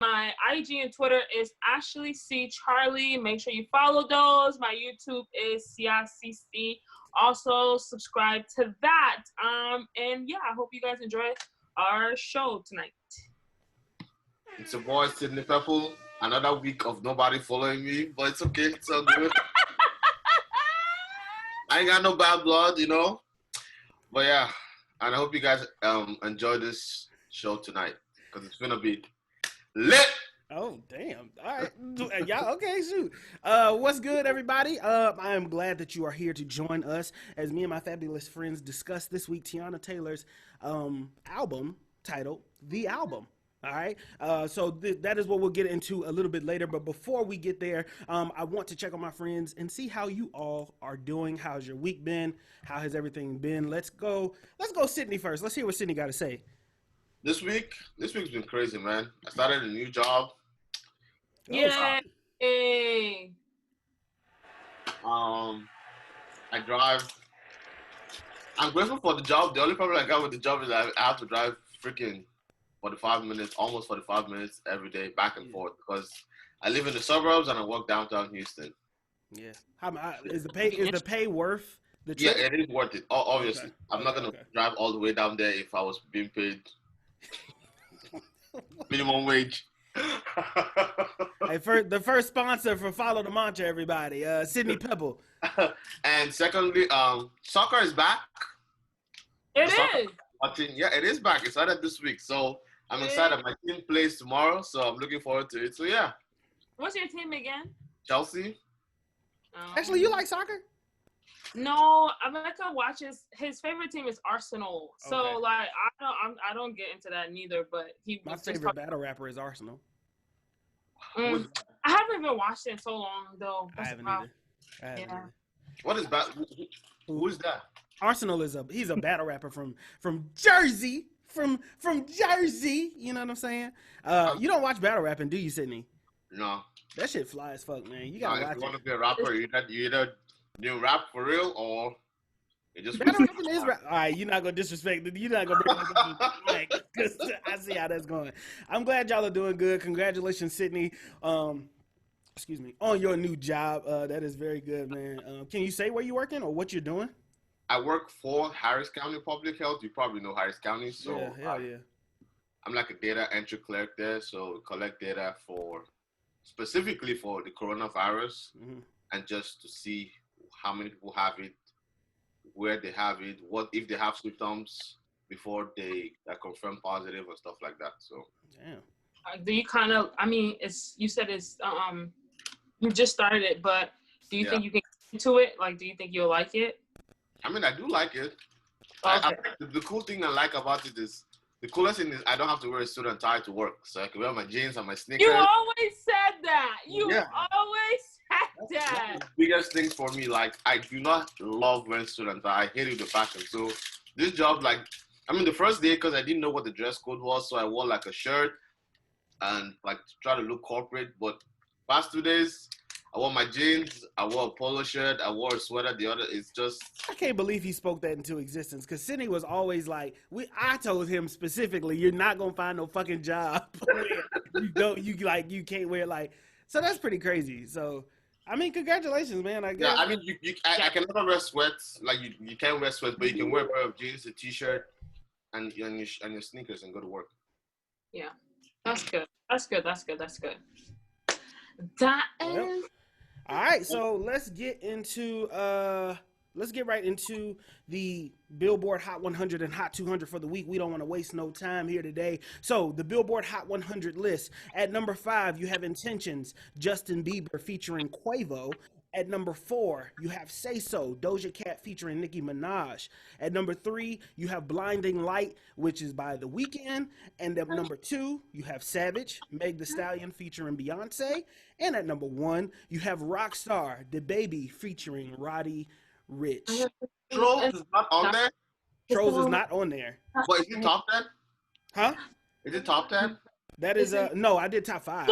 My IG and Twitter is Ashley C. Charlie. Make sure you follow those. My YouTube is CICC. Also, subscribe to that. And yeah, I hope you guys enjoy our show tonight. It's your boy, Sidney Pepple. Another week of nobody following me, but it's okay. It's all good. I ain't got no bad blood, you know. But yeah, and I hope you guys enjoy this show tonight because it's gonna be lit. Oh damn! All right, y'all. Okay, shoot. What's good, everybody? I am glad that you are here to join us as me and my fabulous friends discuss this week Tiana Taylor's album titled "The Album." All right, so that is what we'll get into a little bit later. But before we get there, I want to check on my friends and see how you all are doing. How's your week been? How has everything been? Let's go, Sidney first. Let's hear what Sidney got to say. This week's been crazy, man. I started a new job. Yay! I drive. I'm grateful for the job. The only problem I got with the job is I have to drive freaking 45 minutes, almost 45 minutes every day back and forth because I live in the suburbs and I work downtown Houston. Yeah. Is the pay worth the trip? Yeah, it is worth it. Obviously. Okay. I'm not going to drive all the way down there if I was being paid minimum wage. Hey, the first sponsor for Follow the Mantra, everybody, Sidney Pebble. And secondly, soccer is back. It is. Yeah, it is back. It started this week, so I'm excited. My team plays tomorrow, so I'm looking forward to it. So yeah. What's your team again? Chelsea. Actually, you like soccer? No, America watches. His favorite team is Arsenal. So Okay. like, I don't get into that neither. But my favorite battle rapper is Arsenal. I haven't even watched it in so long though. I haven't either. What is that? Who is that? Arsenal he's a battle rapper from Jersey. From Jersey, you know what I'm saying? You don't watch battle rapping, do you, Sidney? No. That shit fly as fuck, man. You gotta watch it. If you want to be a rapper, you either do rap for real or you just battle rapping is rap. All right, you're not gonna disrespect it. You're not gonna bring it up because I see how that's going. I'm glad y'all are doing good. Congratulations, Sidney. Excuse me, on your new job. That is very good, man. Can you say where you're working or what you're doing? I work for Harris County Public Health. You probably know Harris County. So yeah. I'm like a data entry clerk there. So we collect data specifically for the coronavirus and just to see how many people have it, where they have it, what if they have symptoms before they are confirmed positive and stuff like that. So damn. Do you kind of? I mean, you said it's you just started it, but do you think you can get into it? Like, do you think you'll like it? I mean, I do like it. Okay. The cool thing I like about it is, the coolest thing is I don't have to wear a suit and tie to work. So I can wear my jeans and my sneakers. You always said that. Always said that. That's the biggest thing for me. Like, I do not love wearing suit and tie. I hate it with passion. So this job, like, I mean, the first day, because I didn't know what the dress code was, so I wore like a shirt and like try to look corporate. But past 2 days, I wore my jeans, I wore a polo shirt, I wore a sweater. The other, it's just... I can't believe he spoke that into existence because Sidney was always like, I told him specifically, you're not going to find no fucking job where you can't wear like... So that's pretty crazy. So, I mean, congratulations, man. I guess. Yeah, I mean, I can never wear sweats. Like, you can't wear sweats, but you can wear a pair of jeans, a t-shirt, and your sneakers and go to work. Yeah, that's good. That's good. All right, so let's get right into the Billboard Hot 100 and Hot 200 for the week. We don't want to waste no time here today. So the Billboard Hot 100 list. At number 5, you have Intentions, Justin Bieber featuring Quavo. At number 4, you have Say So, Doja Cat featuring Nicki Minaj. At number 3, you have Blinding Light, which is by The Weeknd. And at number 2, you have Savage, Meg Thee Stallion featuring Beyonce. And at number 1, you have Rockstar, DaBaby featuring Roddy Ricch. Trolls is not on there? Trolls is not on there. But is it top 10? Huh? Is it top 10? That is, no, I did top 5.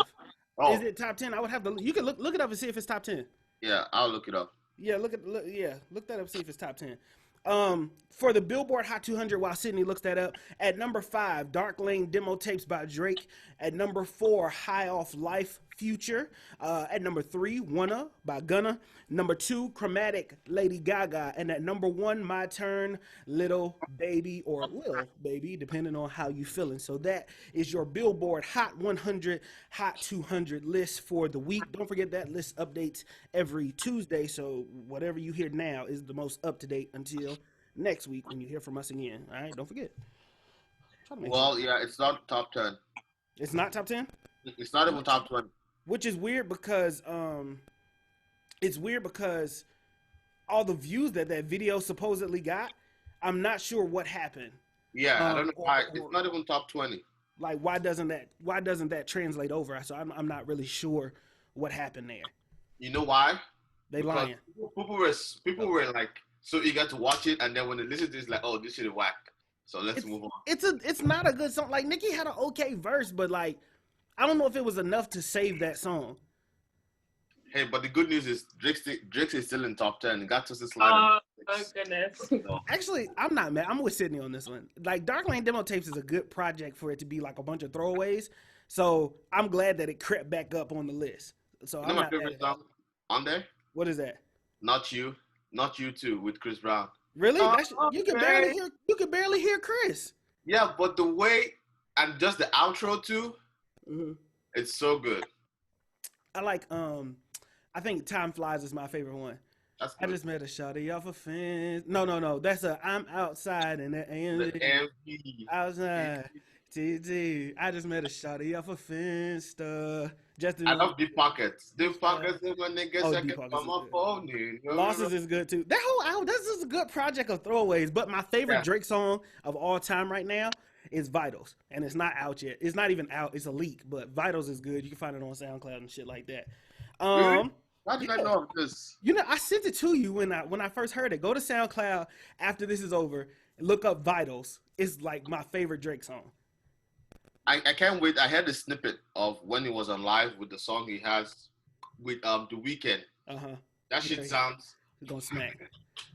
Oh. Is it top 10? I would have to, you can look it up and see if it's top 10. Yeah, I'll look it up. Yeah, look that up, see if it's top 10. For the Billboard Hot 200, while Sidney looks that up, at number 5, Dark Lane Demo Tapes by Drake. At number 4, High Off Life Future. At number 3, Wanna by Gunna. Number 2, Chromatic Lady Gaga. And at number 1, My Turn, Little Baby, or Lil Baby, depending on how you feeling. So that is your Billboard Hot 100, Hot 200 list for the week. Don't forget that list updates every Tuesday. So whatever you hear now is the most up to date until next week when you hear from us again. All right, don't forget. Well, yeah, it's not top 10. It's not top 10? It's not even top 20. Which is weird because all the views that video supposedly got, I'm not sure what happened. Yeah, I don't know why. It's not even top 20. Like, why doesn't that translate over? So I'm not really sure what happened there. You know why? They lying. People were like so eager to watch it, and then when they listen to it, it's like, oh, this shit is whack. So let's move on. It's not a good song. Like, Nicki had an okay verse, but like, I don't know if it was enough to save that song. Hey, but the good news is Drake is still in top 10. He got to this line. Oh goodness. Actually, I'm not mad. I'm with Sidney on this one. Like, Dark Lane Demo Tapes is a good project for it to be like a bunch of throwaways. So I'm glad that it crept back up on the list. So I'm my not favorite song on there? What is that? Not You Too with Chris Brown. Really? You can barely hear Chris. Yeah, but the way and just the outro too, it's so good. I like I think Time Flies is my favorite one. I just met a shawty off a fence. No. That's I'm outside and the AMV. Outside. TT. I just met a shawty off a fence. I love Deep Pockets. Deep Pockets is my niggas second on my phone. Losses is good too. That whole album, this is a good project of throwaways. But my favorite Drake song of all time right now is Vitals. And it's not out yet. It's not even out. It's a leak. But Vitals is good. You can find it on SoundCloud and shit like that. Really? How did I know of this? You know, I sent it to you when I first heard it. Go to SoundCloud after this is over and look up Vitals. It's like my favorite Drake song. I can't wait. I heard the snippet of when he was on live with the song he has with The Weeknd. That shit sounds. He's gonna smack.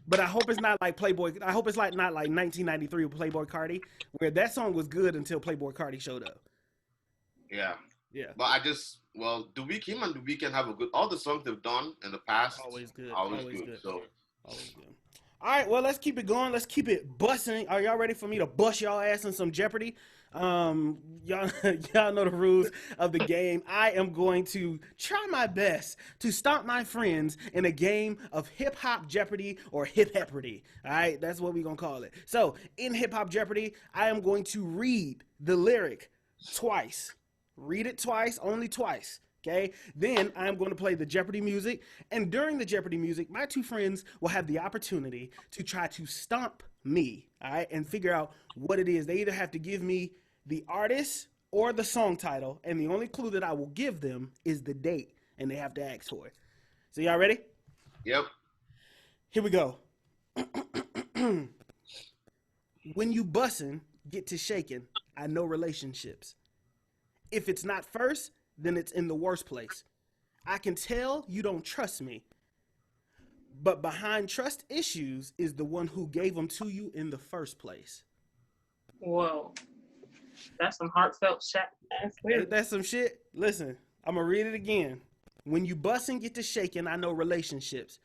But I hope it's not like Playboy. I hope it's not like 1993 with Playboy Cardi, where that song was good until Playboy Cardi showed up. Yeah. Yeah. But him and The Weeknd have a good. All the songs they've done in the past. Always good. Always good. So. Always good. All right, well, let's keep it going. Let's keep it busting. Are y'all ready for me to bust y'all ass in some Jeopardy? Y'all know the rules of the game. I am going to try my best to stomp my friends in a game of Hip Hop Jeopardy or Hip Hepardy. All right, that's what we're going to call it. So, in Hip Hop Jeopardy, I am going to read the lyric twice. Read it twice, only twice. Okay, then I'm going to play the Jeopardy music, and during the Jeopardy music, my two friends will have the opportunity to try to stomp me, all right, and figure out what it is. They either have to give me the artist or the song title, and the only clue that I will give them is the date, and they have to ask for it. So y'all ready? Yep. Here we go. When you bussin', get to shaking, I know relationships. If it's not first, then it's in the worst place. I can tell you don't trust me. But behind trust issues is the one who gave them to you in the first place. Whoa. That's some heartfelt shit. That's some shit. Listen, I'm going to read it again. When you bust and get to shaking, I know relationships.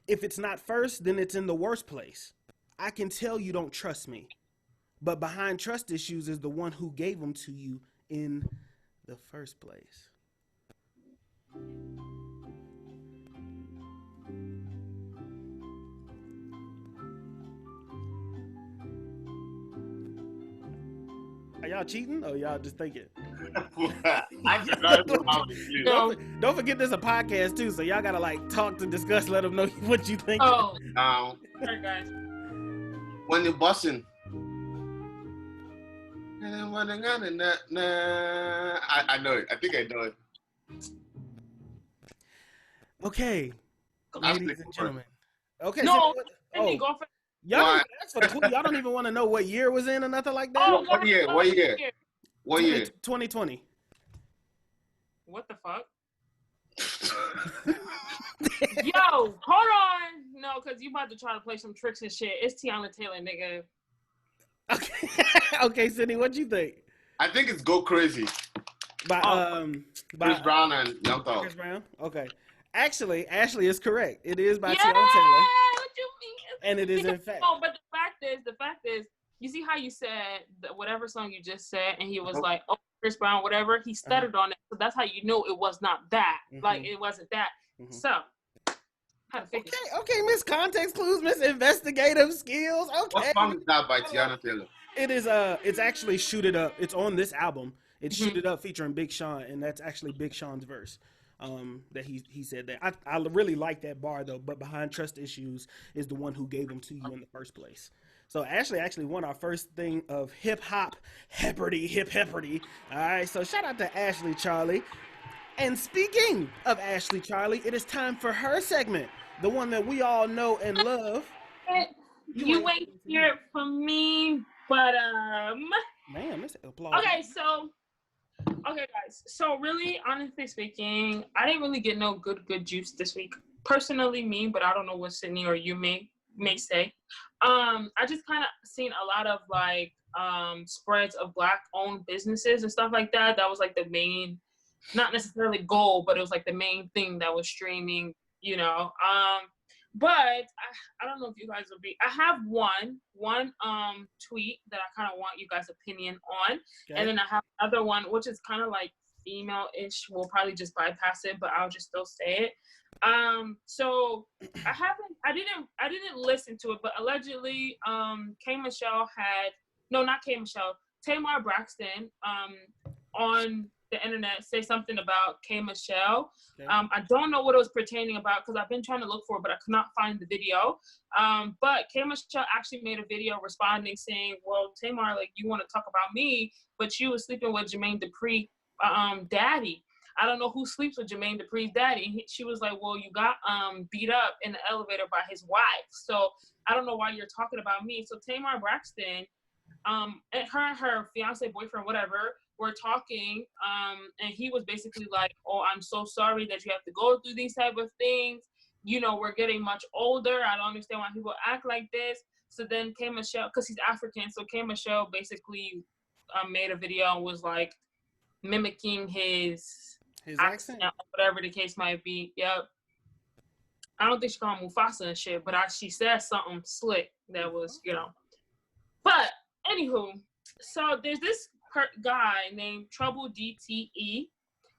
If it's not first, then it's in the worst place. I can tell you don't trust me. But behind trust issues is the one who gave them to you in the first place. Are y'all cheating or y'all just thinking? Don't forget there's a podcast too, so y'all gotta like talk to discuss, let them know what you think. Oh, sorry guys. When you're busting. I know it. I think I know it. Okay, ladies and gentlemen. Okay, no, so, go for y'all don't ask for the clue. Y'all don't even want to know what year it was in or nothing like that. Oh, what year? 2020. What the fuck? Yo, hold on. No, because you about to try to play some tricks and shit. It's Tiana Taylor, nigga. Okay, okay, Sidney, what you think? I think it's Go Crazy. By Chris Brown and Young Thug. Chris Brown. Okay, actually, Ashley is correct. It is by Yeah, Tiana Taylor, what you mean? and it is in fact. No, but the fact is, you see how you said whatever song you just said, and he was like, "Oh, Chris Brown, whatever." He stuttered on it, so that's how you know it was not that. Like it wasn't that. So, how to fix it? Okay, Miss Context Clues, Miss Investigative Skills. Okay. What song is that by Tiana Taylor? It is it's actually Shoot It Up. It's on this album. It's Shoot It Up featuring Big Sean, and that's actually Big Sean's verse. That he said that. I really like that bar though, but Behind Trust Issues is the one who gave them to you in the first place. So Ashley actually won our first thing of hip hepperty. All right, so shout out to Ashley Charlie. And speaking of Ashley Charlie, it is time for her segment, the one that we all know and love. You ain't hear it from me, but Man, let's applaud. Okay, guys. So really, honestly speaking, I didn't really get no good juice this week. Personally, me, but I don't know what Sidney or you may say. I just kind of seen a lot of like spreads of Black-owned businesses and stuff like that. That was like the main, not necessarily goal, but it was like the main thing that was streaming. You know. But I don't know if you guys will be. I have one tweet that I kind of want you guys' opinion on, and then I have another one which is kind of like female-ish. We'll probably just bypass it, but I'll just still say it. So I didn't listen to it, but allegedly, Tamar Braxton on the internet say something about K. Michelle. Okay. I don't know what it was pertaining about because I've been trying to look for it, but I could not find the video. But K. Michelle actually made a video responding saying, well, Tamar, like, you want to talk about me, but you was sleeping with Jermaine Dupri, daddy. I don't know who sleeps with Jermaine Dupri's daddy. And she was like, well, you got beat up in the elevator by his wife. So I don't know why you're talking about me. So Tamar Braxton, and her fiance, boyfriend, whatever, were talking, and he was basically like, oh, I'm so sorry that you have to go through these type of things. You know, we're getting much older. I don't understand why people act like this. So then K. Michelle, because he's African, so K. Michelle basically made a video and was like mimicking his accent, whatever the case might be. Yep. I don't think she called him Mufasa and shit, but she said something slick that was, you know. But anywho, so there's this guy named Trouble DTE.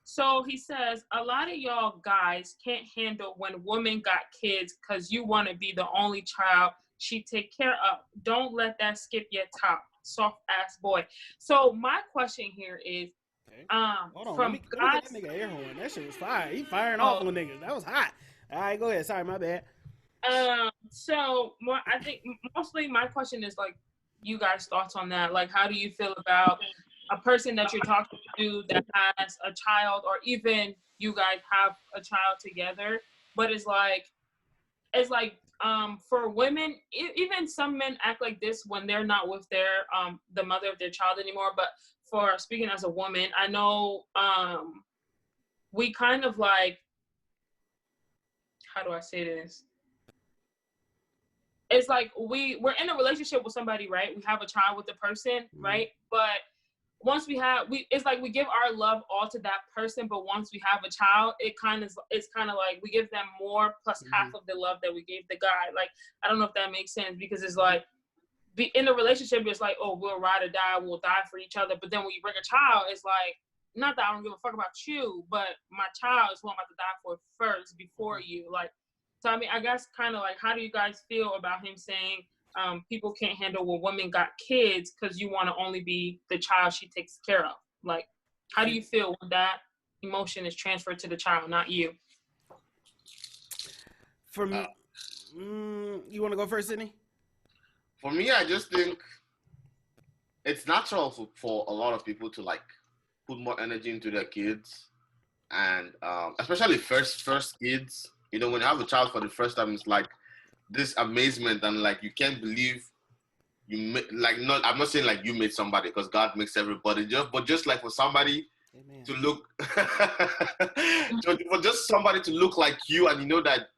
So he says, a lot of y'all guys can't handle when women got kids because you want to be the only child she take care of. Don't let that skip your top. Soft ass boy. So my question here is, hold on, let me get that nigga air horn. That shit was fire. He firing off on niggas. That was hot. All right, go ahead. Sorry, my bad. So I think mostly my question is like, you guys' thoughts on that? Like, how do you feel about a person that you're talking to that has a child, or even you guys have a child together, but it's like for women, even some men act like this when they're not with their the mother of their child anymore. But for speaking as a woman, I know we kind of like, how do I say this? It's like we're in a relationship with somebody, right? We have a child with the person, right? But once it's like we give our love all to that person, but once we have a child, it's kind of like we give them more plus half of the love that we gave the guy. Like, I don't know if that makes sense, because it's like in a relationship, it's like, oh, we'll ride or die, we'll die for each other. But then when you bring a child, it's like, not that I don't give a fuck about you, but my child is who I'm about to die for first before you. Like, so I mean, I guess kind of like, how do you guys feel about him saying people can't handle when women got kids because you want to only be the child she takes care of? Like, how do you feel when that emotion is transferred to the child, not you? For me, you want to go first, Sidney? For me, I just think it's natural for a lot of people to like put more energy into their kids, and especially first kids. You know, when you have a child for the first time, it's like this amazement and like you can't believe you I'm not saying like you made somebody, because God makes everybody, just like for somebody to look for just somebody to look like you, and you know that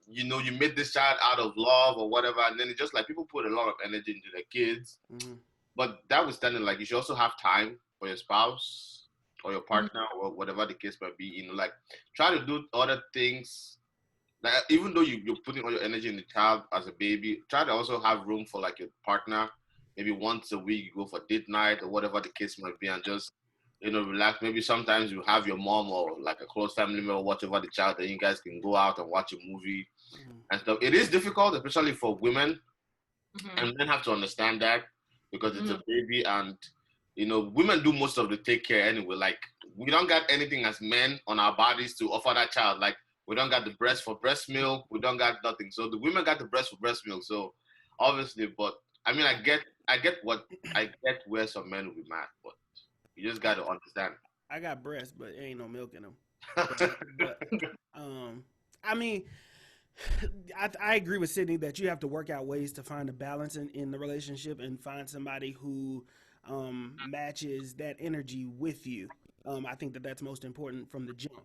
you know, you made this child out of love or whatever, and then it's just like people put a lot of energy into their kids. Mm-hmm. But that was standing like you should also have time for your spouse or your partner or whatever the case might be. You know, like try to do other things. Like even though you're putting all your energy in the child as a baby, try to also have room for like your partner. Maybe once a week you go for date night or whatever the case might be, and just relax. Maybe sometimes you have your mom or like a close family member watch over the child, and you guys can go out and watch a movie and stuff. It is difficult, especially for women, and men have to understand that because it's a baby, and women do most of the take care anyway. Like we don't got anything as men on our bodies to offer that child. Like we don't got the breast for breast milk. We don't got nothing. So the women got the breast for breast milk. So obviously, but I mean, I get where some men will be mad, but you just got to understand. I got breasts, but ain't no milk in them. But I mean, I agree with Sidney that you have to work out ways to find a balance in the relationship and find somebody who matches that energy with you. I think that's most important from the jump.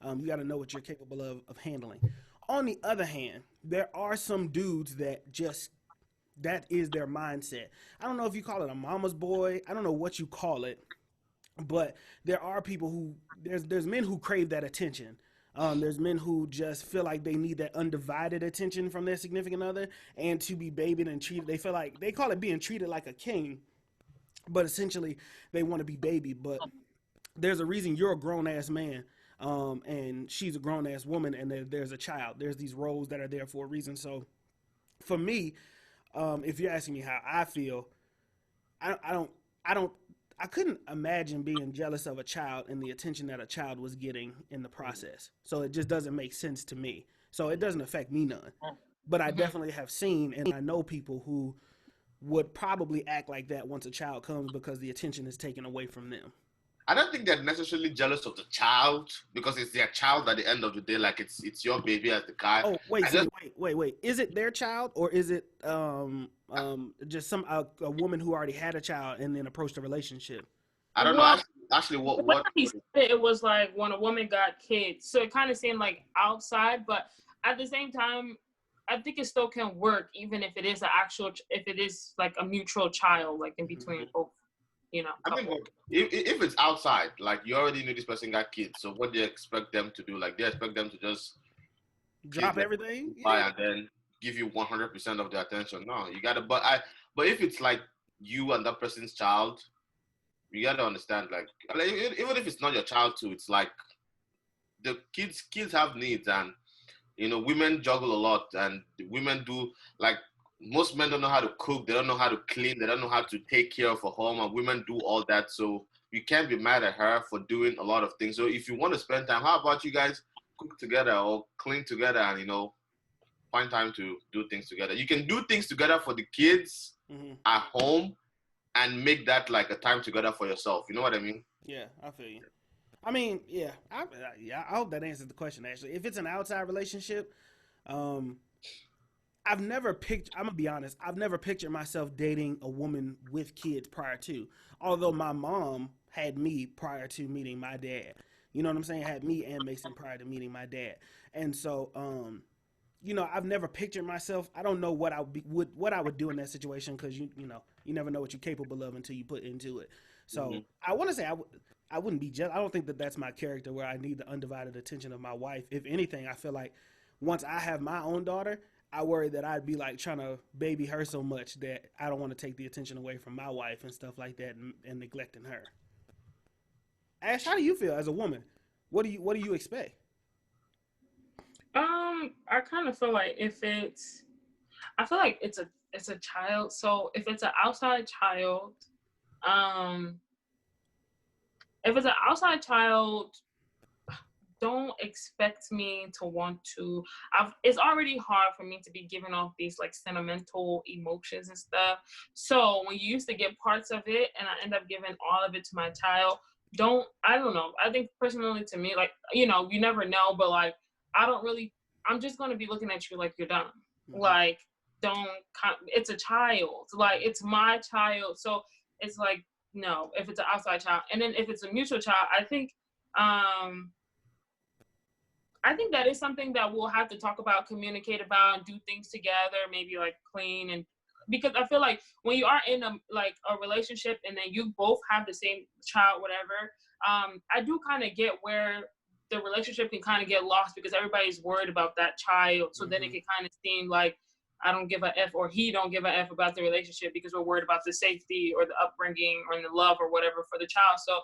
You got to know what you're capable of handling. On the other hand, there are some dudes that is their mindset. I don't know if you call it a mama's boy. I don't know what you call it, but there are people who there's men who crave that attention. There's men who just feel like they need that undivided attention from their significant other and to be babied and treated. They feel like they call it being treated like a king, but essentially they want to be babied. But there's a reason you're a grown ass man, and she's a grown ass woman, and there's a child. There's these roles that are there for a reason. So for me, if you're asking me how I feel, I couldn't imagine being jealous of a child and the attention that a child was getting in the process. So it just doesn't make sense to me. So it doesn't affect me none. But I definitely have seen and I know people who would probably act like that once a child comes because the attention is taken away from them. I don't think they're necessarily jealous of the child because it's their child at the end of the day. Like it's your baby as the guy. Oh, wait. Is it their child or is it just a woman who already had a child and then approached a relationship? I don't know. Actually, what he said, it was like when a woman got kids. So it kind of seemed like outside, but at the same time, I think it still can work even if it is if it is like a mutual child, like in between both. I mean, if it's outside, like you already knew this person got kids, so what do you expect them to do? Like they expect them to just drop everything and then give you 100% of the attention. No, you gotta. But if it's like you and that person's child, you gotta understand. Like even if it's not your child too, it's like the kids have needs, and women juggle a lot, and women do like. Most men don't know how to cook. They don't know how to clean. They don't know how to take care of a home. And women do all that. So you can't be mad at her for doing a lot of things. So if you want to spend time, how about you guys cook together or clean together and, find time to do things together. You can do things together for the kids at home and make that like a time together for yourself. You know what I mean? Yeah, I feel you. I mean, yeah. I hope that answers the question, actually. If it's an outside relationship, I'm gonna be honest, I've never pictured myself dating a woman with kids prior to, although my mom had me prior to meeting my dad. You know what I'm saying? Had me and Mason prior to meeting my dad. And so, I've never pictured myself. I don't know what I would do in that situation because you never know what you're capable of until you put into it. So I want to say I wouldn't be jealous. I don't think that's my character where I need the undivided attention of my wife. If anything, I feel like once I have my own daughter, I worry that I'd be like trying to baby her so much that I don't want to take the attention away from my wife and stuff like that and neglecting her. Ash, how do you feel as a woman? What do you expect? I kind of feel like it's a child. So if it's an outside child, don't expect me to want to. It's already hard for me to be giving off these like sentimental emotions and stuff. So when you used to get parts of it and I end up giving all of it to my child, I don't know. I think personally to me, like, you never know, but like, I'm just going to be looking at you like you're dumb. Like, it's a child. Like, it's my child. So it's like, no, if it's an outside child. And then if it's a mutual child, I think, I think that is something that we'll have to talk about, communicate about, and do things together, maybe like clean, and because I feel like when you are in a relationship and then you both have the same child, whatever, I do kind of get where the relationship can kind of get lost because everybody's worried about that child. So then it can kind of seem like I don't give a F, or he don't give a F about the relationship because we're worried about the safety or the upbringing or the love or whatever for the child. So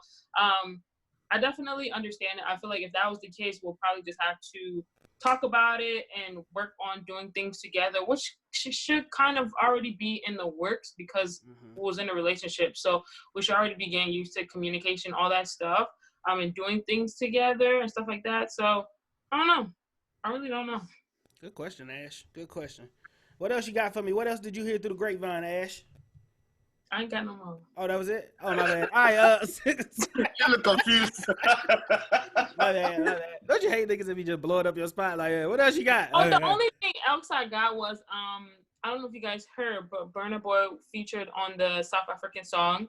I definitely understand it. I feel like if that was the case, we'll probably just have to talk about it and work on doing things together, which should kind of already be in the works because we was in a relationship. So we should already be getting used to communication, all that stuff, and doing things together and stuff like that. So I don't know. I really don't know. Good question, Ash. Good question. What else you got for me? What else did you hear through the grapevine, Ash? I ain't got no more. Oh, that was it? Oh, my bad. All right, You look confused. my bad. Don't you hate niggas if you just blow it up your spot like that? What else you got? Oh, the only thing else I got was, I don't know if you guys heard, but Burna Boy featured on the South African song.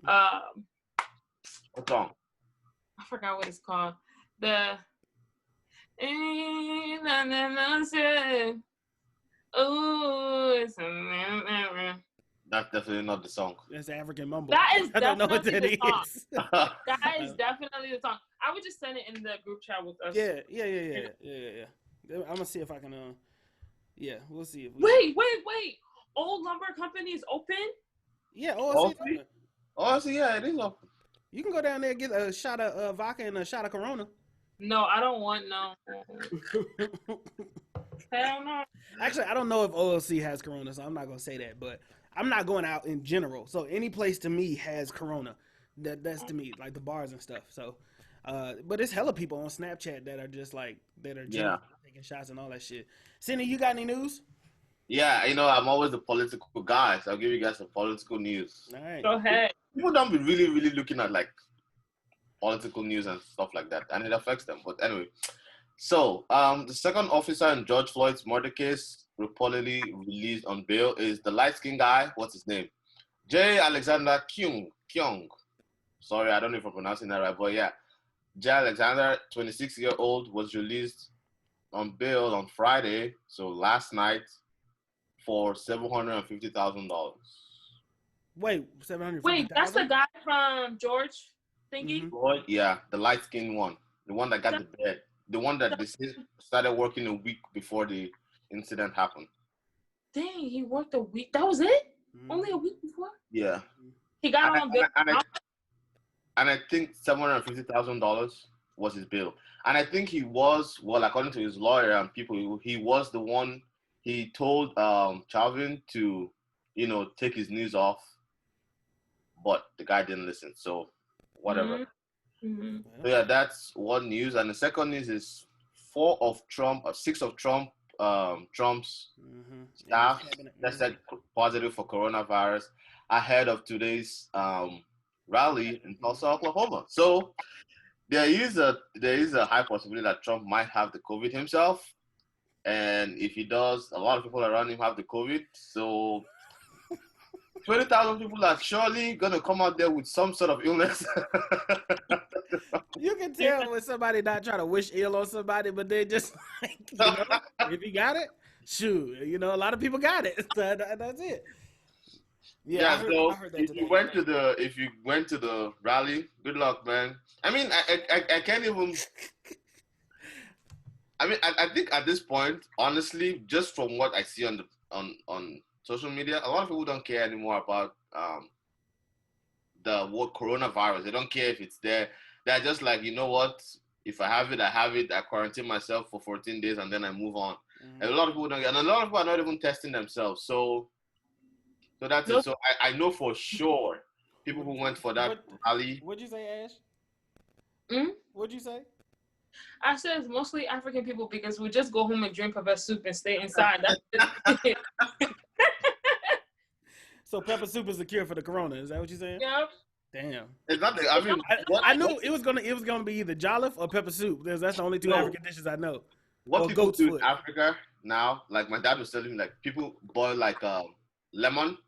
What song? I forgot what it's called. The That's definitely not the song. That's African mumble. That is I don't know what definitely that the is. song. That is definitely the song. I would just send it in the group chat with us. Yeah. I'm gonna see if I can. Yeah, we'll see if. Wait! Old Lumber Company is open. Yeah, OLC. OLC, yeah, it is open. You can go down there and get a shot of vodka and a shot of Corona. No, I don't want no. Hell no. Actually, I don't know if OLC has Corona, so I'm not gonna say that. But I'm not going out in general. So any place to me has Corona. That's to me, like the bars and stuff. So, but it's hella people on Snapchat that are just taking shots and all that shit. Sidney, you got any news? Yeah, I'm always the political guy, so I'll give you guys some political news. All right. Go ahead. People don't be really, really looking at like political news and stuff like that, and it affects them. But anyway, so the second officer in George Floyd's murder case reportedly released on bail is the light-skinned guy. What's his name? J. Alexander Kyung. Sorry, I don't know if I'm pronouncing that right, but yeah. J. Alexander, 26-year-old, was released on bail on Friday, so last night, for $750,000. Wait, $750,000? Wait, that's the guy from George thingy? Floyd, yeah, the light-skinned one. The one that got the bed. The one that they started working a week before the incident happened. Dang, he worked a week. That was it? Only a week before? Yeah. He got on bail. And I think $750,000 was his bill. And I think he was, well, according to his lawyer and people, he was the one, he told Chauvin to, take his knees off, but the guy didn't listen. So, whatever. Mm-hmm. So, yeah, that's one news. And the second news is 6 of Trump's staff tested positive for coronavirus ahead of today's rally in Tulsa, Oklahoma. So there is a high possibility that Trump might have the COVID himself, and if he does, a lot of people around him have the COVID. So 20,000 people are surely gonna come out there with some sort of illness. You can tell when somebody not trying to wish ill on somebody, but they just like, if he got it, shoot, a lot of people got it. So that's it. Yeah, I heard that if you went to the rally, good luck, man. I mean, I can't even. I mean, I think at this point, honestly, just from what I see on social media, a lot of people don't care anymore about the word coronavirus. They don't care if it's there. They're just like, you know what? If I have it, I have it. I quarantine myself for 14 days and then I move on. And a lot of people don't, and a lot of people are not even testing themselves. So that's it. So I know for sure people who went for that rally. What'd you say, Ash? What'd you say? I said it's mostly African people because we just go home and drink pepper soup and stay inside. That's it. So pepper soup is the cure for the corona. Is that what you're saying? Yep. Damn. It's not. I knew it was gonna be either jollof or pepper soup. That's the only two African dishes I know. What people do in Africa now, like my dad was telling me, like people boil like lemon,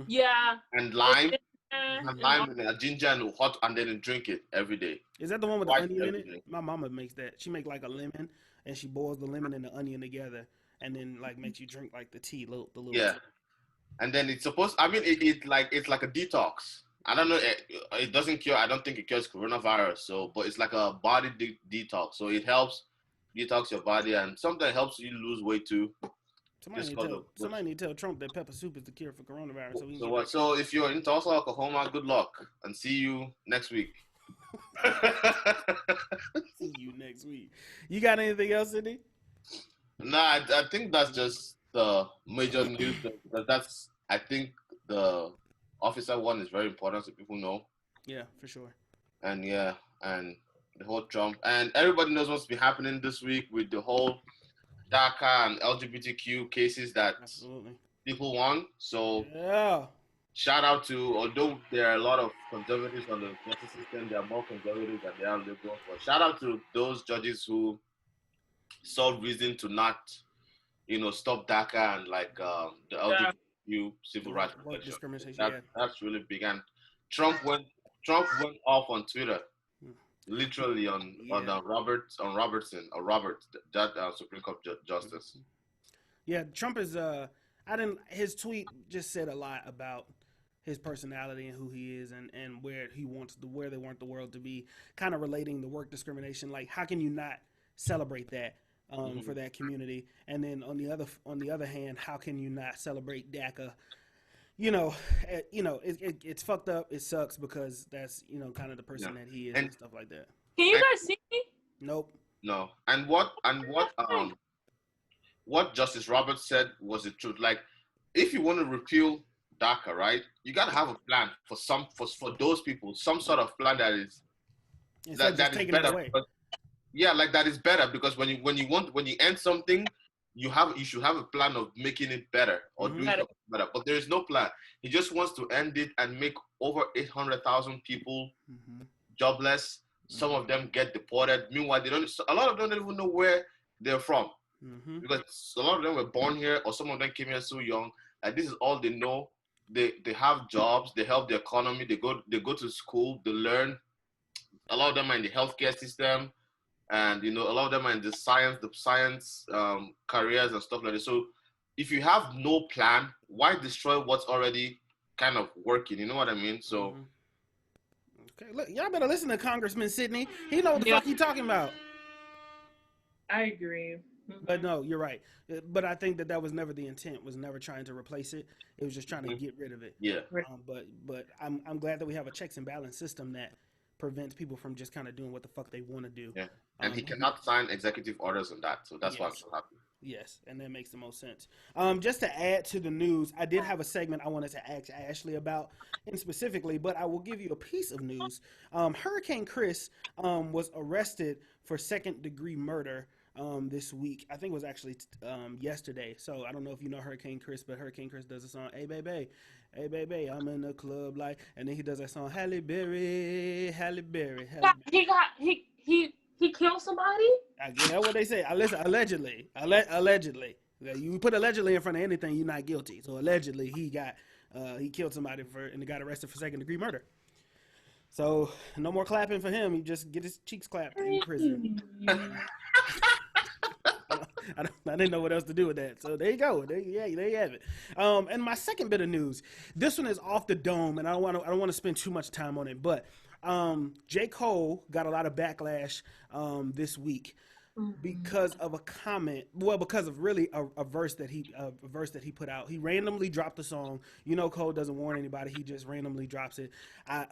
yeah, and lime, and lime in it, a ginger and hot, and then drink it every day. Is that the one with the Twice onion in every it? day. My mama makes that. She make like a lemon, and she boils the lemon and the onion together, and then like makes you drink like the tea, the little Yeah, tea. and then it's supposed. I mean, it's like a detox. I don't know. It doesn't cure. I don't think it cures coronavirus. So, but it's like a body detox. So it helps detox your body, and sometimes helps you lose weight too. Just cause of which. Somebody need to tell Trump that pepper soup is the cure for coronavirus, so we can So get what? So if you're in Tulsa, Oklahoma, good luck, and see you next week. see you next week. You got anything else, Sidney? Nah, I think that's just the major news. That's I think the officer one is very important so people know. Yeah, for sure. And yeah, and the whole Trump and everybody knows what's been happening this week with the whole DACA and LGBTQ cases that Absolutely. people won. So Yeah. shout out to, although there are a lot of conservatives on the justice system, there are more conservatives than there are liberals. But shout out to those judges who saw reason to not, stop DACA and like the LGBTQ civil rights Work protection. discrimination. That's really big. And Trump went off on Twitter, literally on Robert, that Supreme Court justice. Yeah, Trump is his tweet just said a lot about his personality and who he is and where he wants where they want the world to be, kind of relating the work discrimination. Like, how can you not celebrate that for that community? And then on the other hand, how can you not celebrate DACA? It's fucked up. It sucks because that's kind of the person that he is and stuff like that. Can you guys see me? Nope. No. And what Justice Roberts said was the truth. Like, if you want to repeal DACA, right, you got to have a plan for those people, some sort of plan that is that is better. Yeah, like that is better because when you end something, you should have a plan of making it better or doing something better. But there is no plan. He just wants to end it and make over 800,000 people jobless. Some of them get deported. Meanwhile, a lot of them don't even know where they're from. Because a lot of them were born here, or some of them came here so young. Like, this is all they know. They have jobs. They help the economy. They go to school. They learn. A lot of them are in the healthcare system, and a lot of them are in the science careers and stuff like that. So, if you have no plan, why destroy what's already kind of working? You know what I mean? So. Okay, look, y'all better listen to Congressman Sidney. He know what the fuck he talking about. I agree. But no, you're right. But I think that was never the intent. Was never trying to replace it. It was just trying to get rid of it. Yeah. But I'm glad that we have a checks and balance system that prevents people from just kind of doing what the fuck they want to do. Yeah. And he cannot sign executive orders on that, so that's why I'm so happy. Yes, and that makes the most sense. Just to add to the news, I did have a segment I wanted to ask Ashley about, and specifically, but I will give you a piece of news. Hurricane Chris was arrested for second-degree murder this week. I think it was actually yesterday. So I don't know if you know Hurricane Chris, but Hurricane Chris does a song, "Hey baby, hey baby, I'm in the club like," and then he does that song, Halle Berry, Halle Berry. He killed somebody? That's what they say. Allegedly. You put allegedly in front of anything, you're not guilty. So allegedly, he killed somebody and got arrested for second-degrry murder. So no more clapping for him. He just get his cheeks clapped in prison. I didn't know what else to do with that. So there you go. There you have it. And my second bit of news. This one is off the dome, and I don't want to spend too much time on it, but. J.Cole got a lot of backlash this week because of a comment. Well, because of really a verse that he put out. He randomly dropped a song. Cole doesn't warn anybody. He just randomly drops it. I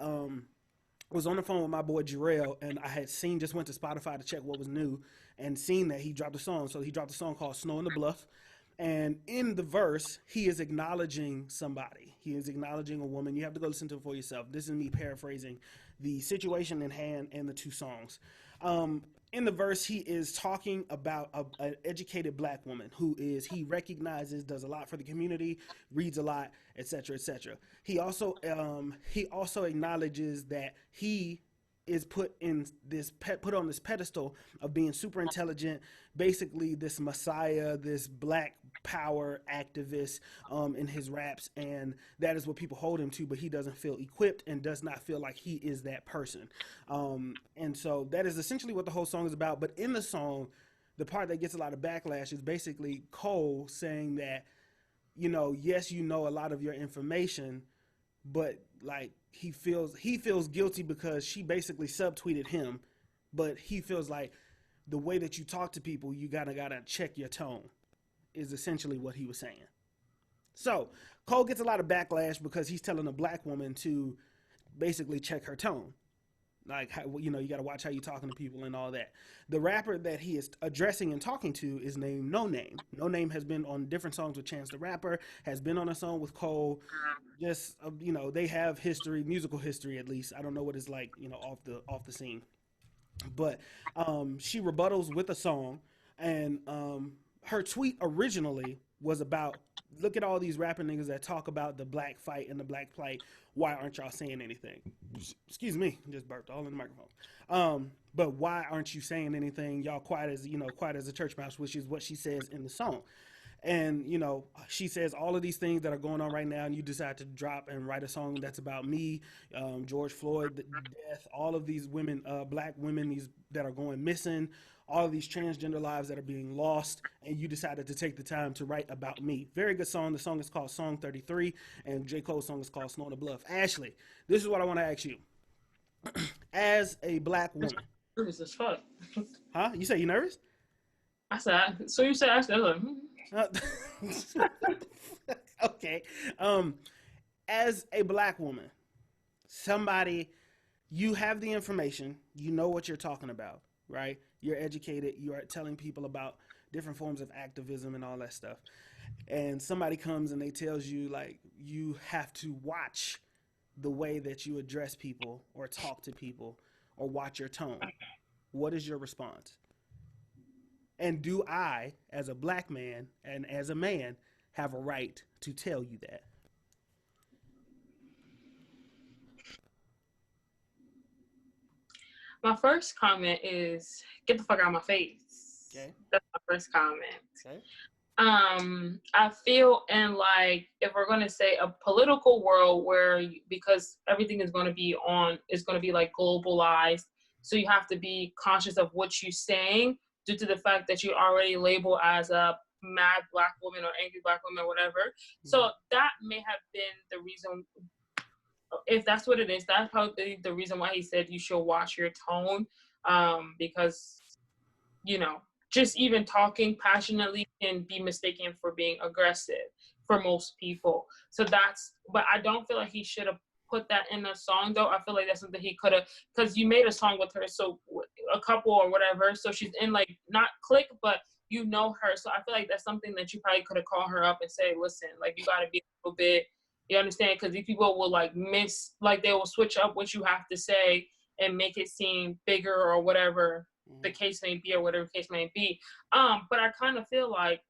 was on the phone with my boy Jarrell, and I had just went to Spotify to check what was new, and seen that he dropped a song. So he dropped a song called "Snow in the Bluff." And in the verse, he is acknowledging somebody. He is acknowledging a woman. You have to go listen to it for yourself. This is me paraphrasing the situation in hand and the two songs. In the verse, he is talking about an educated black woman who he recognizes does a lot for the community, reads a lot, etc., etc. He also acknowledges that he is put on this pedestal of being super intelligent, basically this messiah, this black power activist in his raps, and that is what people hold him to, but he doesn't feel equipped and does not feel like he is that person. And so that is essentially what the whole song is about. But in the song, the part that gets a lot of backlash is basically Cole saying that, you know, yes, you know a lot of your information, but like he feels guilty because she basically subtweeted him, but he feels like the way that you talk to people, you gotta check your tone, is essentially what he was saying. So Cole gets a lot of backlash because he's telling a black woman to basically check her tone. Like, you know, you got to watch how you're talking to people and all that. The rapper that he is addressing and talking to is named No.Name. No.Name has been on different songs with Chance the Rapper, has been on a song with Cole. Just, you know, they have history, musical history at least. I don't know what it's like, you know, off the scene. But she rebuttals with a song, and her tweet originally was about, look at all these rapping niggas that talk about the black fight and the black plight. Why aren't y'all saying anything? Excuse me, just burped all in the microphone. But why aren't you saying anything? Y'all quiet as a church mouse, which is what she says in the song. And, you know, she says all of these things that are going on right now, and you decide to drop and write a song that's about me, George Floyd, the death, all of these women, black women, these that are going missing, all of these transgender lives that are being lost, and you decided to take the time to write about me. Very good song. The song is called Song 33, and J.Cole's song is called Snow on the Bluff. Ashley, this is what I want to ask you. As a black woman. Nervous as fuck. Huh? You say you nervous? I said, so you said, I said, okay. As a black woman, somebody, you have the information, you know what you're talking about, right? You're educated, you are telling people about different forms of activism and all that stuff. And somebody comes and they tells you, like, you have to watch the way that you address people or talk to people or watch your tone. What is your response? And do I, as a black man and as a man, have a right to tell you that? My first comment is, get the fuck out of my face. Okay. That's my first comment. Okay. I feel in, like, if we're going to say a political world where, because everything is going to be like globalized, so you have to be conscious of what you're saying due to the fact that you're already labeled as a mad black woman or angry black woman or whatever. Mm-hmm. So that may have been the reason. If that's what it is, that's probably the reason why he said you should watch your tone, because, you know, just even talking passionately can be mistaken for being aggressive for most people. So but I don't feel like he should have put that in a song, though. I feel like that's something he could have, because you made a song with her, so a couple or whatever, so she's in, like, not click, but you know her. So I feel like that's something that you probably could have called her up and say, listen, like, you got to be a little bit, you understand? Because these people will, like, they will switch up what you have to say and make it seem bigger or whatever the case may be, or whatever the case may be. But I kind of feel like,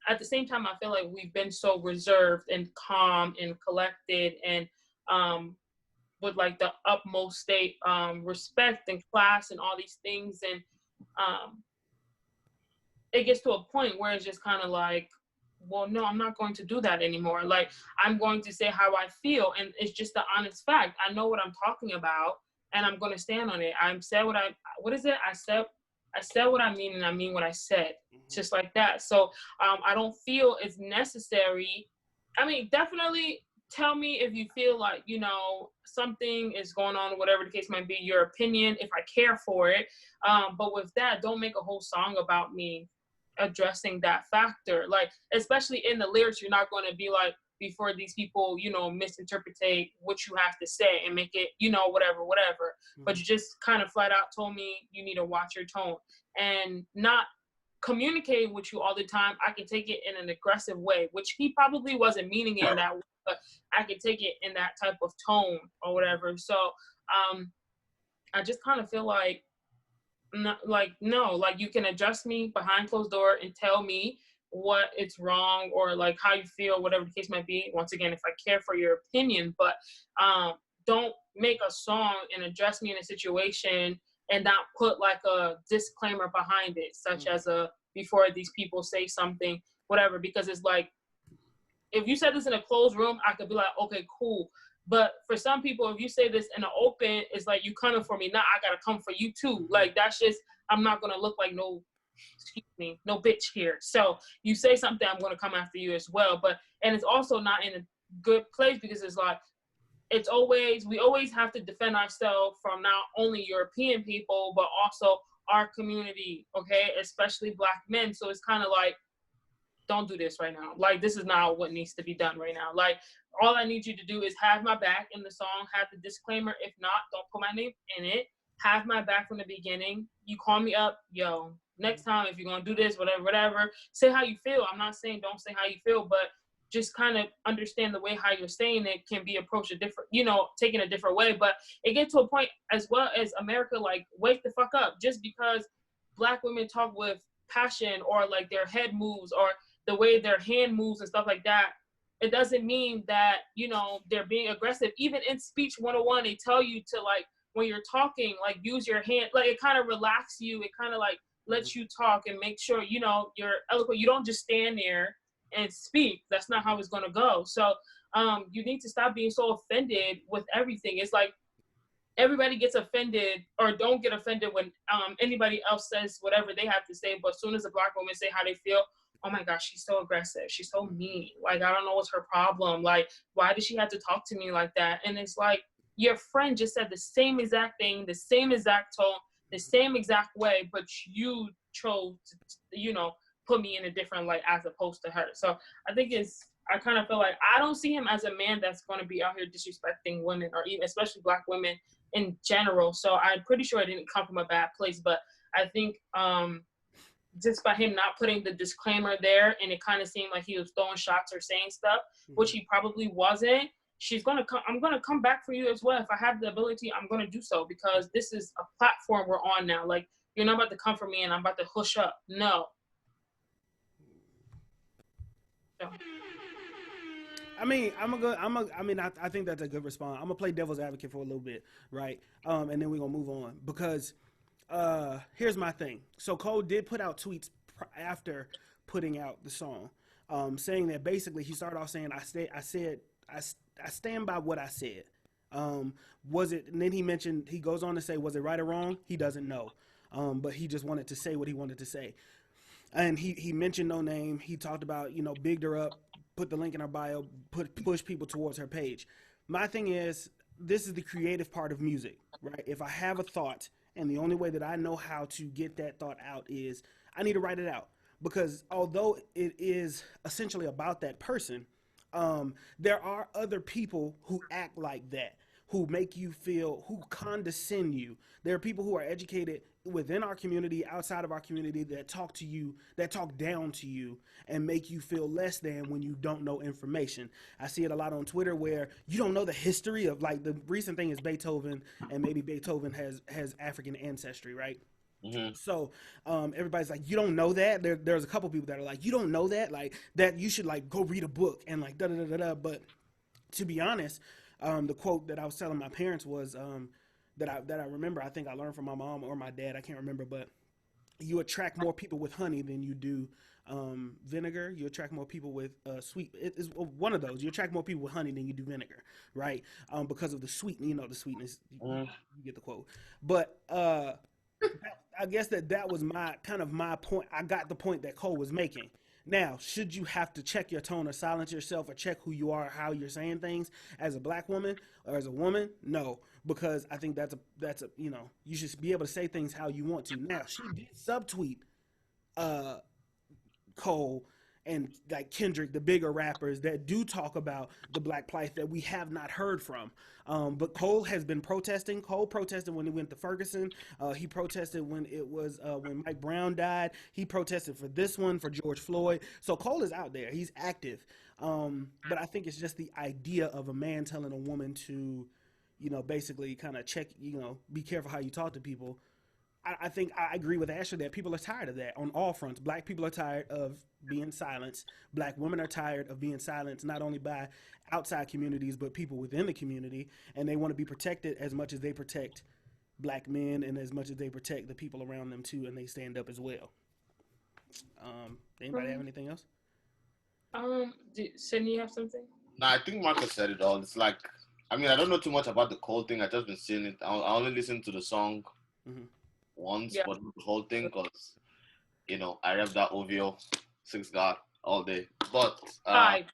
at the same time, I feel like we've been so reserved and calm and collected and with, like, the utmost state respect and class and all these things. And it gets to a point where it's just kind of like, well, no, I'm not going to do that anymore. Like, I'm going to say how I feel, and it's just the honest fact. I know what I'm talking about, and I'm going to stand on it. I said what I mean, and I mean what I said. Just like that. So I don't feel it's necessary. I mean, definitely tell me if you feel like, you know, something is going on, whatever the case might be, your opinion, if I care for it. But with that, don't make a whole song about me addressing that factor. Like, especially in the lyrics, you're not going to be like, before these people, you know, misinterpretate what you have to say and make it, you know, whatever. But you just kind of flat out told me you need to watch your tone and not communicate with you all the time. I can take it in an aggressive way, which he probably wasn't meaning it in that way, but I can take it in that type of tone or whatever. So I just kind of feel like, no, you can address me behind closed door and tell me what it's wrong or, like, how you feel, whatever the case might be. Once again, if I care for your opinion, but don't make a song and address me in a situation and not put like a disclaimer behind it, such as a before these people say something, whatever, because it's like, if you said this in a closed room, I could be like, okay, cool. But for some people, if you say this in the open, it's like, you coming for me, now I gotta come for you too. Like, that's just, I'm not gonna look like no bitch here. So you say something, I'm gonna come after you as well. But, and it's also not in a good place, because it's like, we always have to defend ourselves from not only European people, but also our community, okay? Especially Black men. So it's kind of like, don't do this right now. Like, this is not what needs to be done right now. Like, all I need you to do is have my back in the song, have the disclaimer. If not, don't put my name in it. Have my back from the beginning. You call me up, yo, next time, if you're going to do this, whatever, say how you feel. I'm not saying don't say how you feel, but just kind of understand the way how you're saying it can be approached a different, taken a different way. But it gets to a point as well as America, like, wake the fuck up. Just because Black women talk with passion, or like their head moves, or the way their hand moves and stuff like that, it doesn't mean that, they're being aggressive. Even in Speech 101, they tell you to, like, when you're talking, like, use your hand. Like, it kind of relaxes you. It kind of like lets you talk and make sure, you're eloquent. You don't just stand there and speak. That's not how it's going to go. So you need to stop being so offended with everything. It's like, everybody gets offended, or don't get offended when anybody else says whatever they have to say. But as soon as a Black woman say how they feel, oh my gosh, she's so aggressive. She's so mean. Like, I don't know what's her problem. Like, why does she have to talk to me like that? And it's like, your friend just said the same exact thing, the same exact tone, the same exact way, but you chose to, put me in a different light as opposed to her. So I kind of feel like I don't see him as a man that's going to be out here disrespecting women, or even especially Black women in general. So I'm pretty sure it didn't come from a bad place, but I think just by him not putting the disclaimer there, and it kind of seemed like he was throwing shots or saying stuff, which he probably wasn't. I'm gonna come back for you as well. If I have the ability, I'm gonna do so, because this is a platform we're on now. Like, you're not about to come for me and I'm about to hush up. No. So. I think that's a good response. I'm gonna play devil's advocate for a little bit, right? And then we're gonna move on, because here's my thing. So Cole did put out tweets after putting out the song, saying that basically he started off saying, I stand by what I said. Was it? And then he goes on to say, was it right or wrong? He doesn't know, but he just wanted to say what he wanted to say. And he mentioned no name. He talked about, bigged her up, put the link in her bio, push people towards her page. My thing is, this is the creative part of music, right? If I have a thought, and the only way that I know how to get that thought out is I need to write it out. Because although it is essentially about that person, there are other people who act like that, who make you feel, who condescend you. There are people who are educated within our community, outside of our community, that talk to you, that talk down to you and make you feel less than when you don't know information. I see it a lot on Twitter where you don't know the history of, like, the recent thing is Beethoven, and maybe Beethoven has African ancestry, right? Mm-hmm. So everybody's like, you don't know that? There's a couple people that are like, you don't know that? Like, that you should, like, go read a book and, like, da-da-da-da-da. But to be honest, the quote that I was telling my parents was that I remember, I think I learned from my mom or my dad, I can't remember, but you attract more people with honey than you do vinegar. You attract more people with sweet. It's one of those. You attract more people with honey than you do vinegar, right? Because of the sweet, the sweetness. You get the quote. But I guess that was my point. I got the point that Cole was making. Now, should you have to check your tone or silence yourself or check who you are, how you're saying things as a Black woman or as a woman? No, because I think that's a you should be able to say things how you want to. Now, she did subtweet Cole and, like, Kendrick, the bigger rappers that do talk about the Black plight that we have not heard from. But Cole has been protesting. Cole protested when he went to Ferguson. He protested when it was when Mike Brown died. He protested for this one, for George Floyd. So Cole is out there. He's active. But I think it's just the idea of a man telling a woman to, basically kind of check, be careful how you talk to people. I think I agree with Ashley that people are tired of that on all fronts. Black people are tired of being silenced. Black women are tired of being silenced, not only by outside communities, but people within the community. And they want to be protected as much as they protect black men and as much as they protect the people around them too. And they stand up as well. Anybody have anything else? Sidney, you have something? No, I think Marcus said it all. It's like, I mean, I don't know too much about the Cole thing. I just been seeing it. I only listened to the song once, but the whole thing, because, you know, I rep that OVO 6 God all day. But Bye.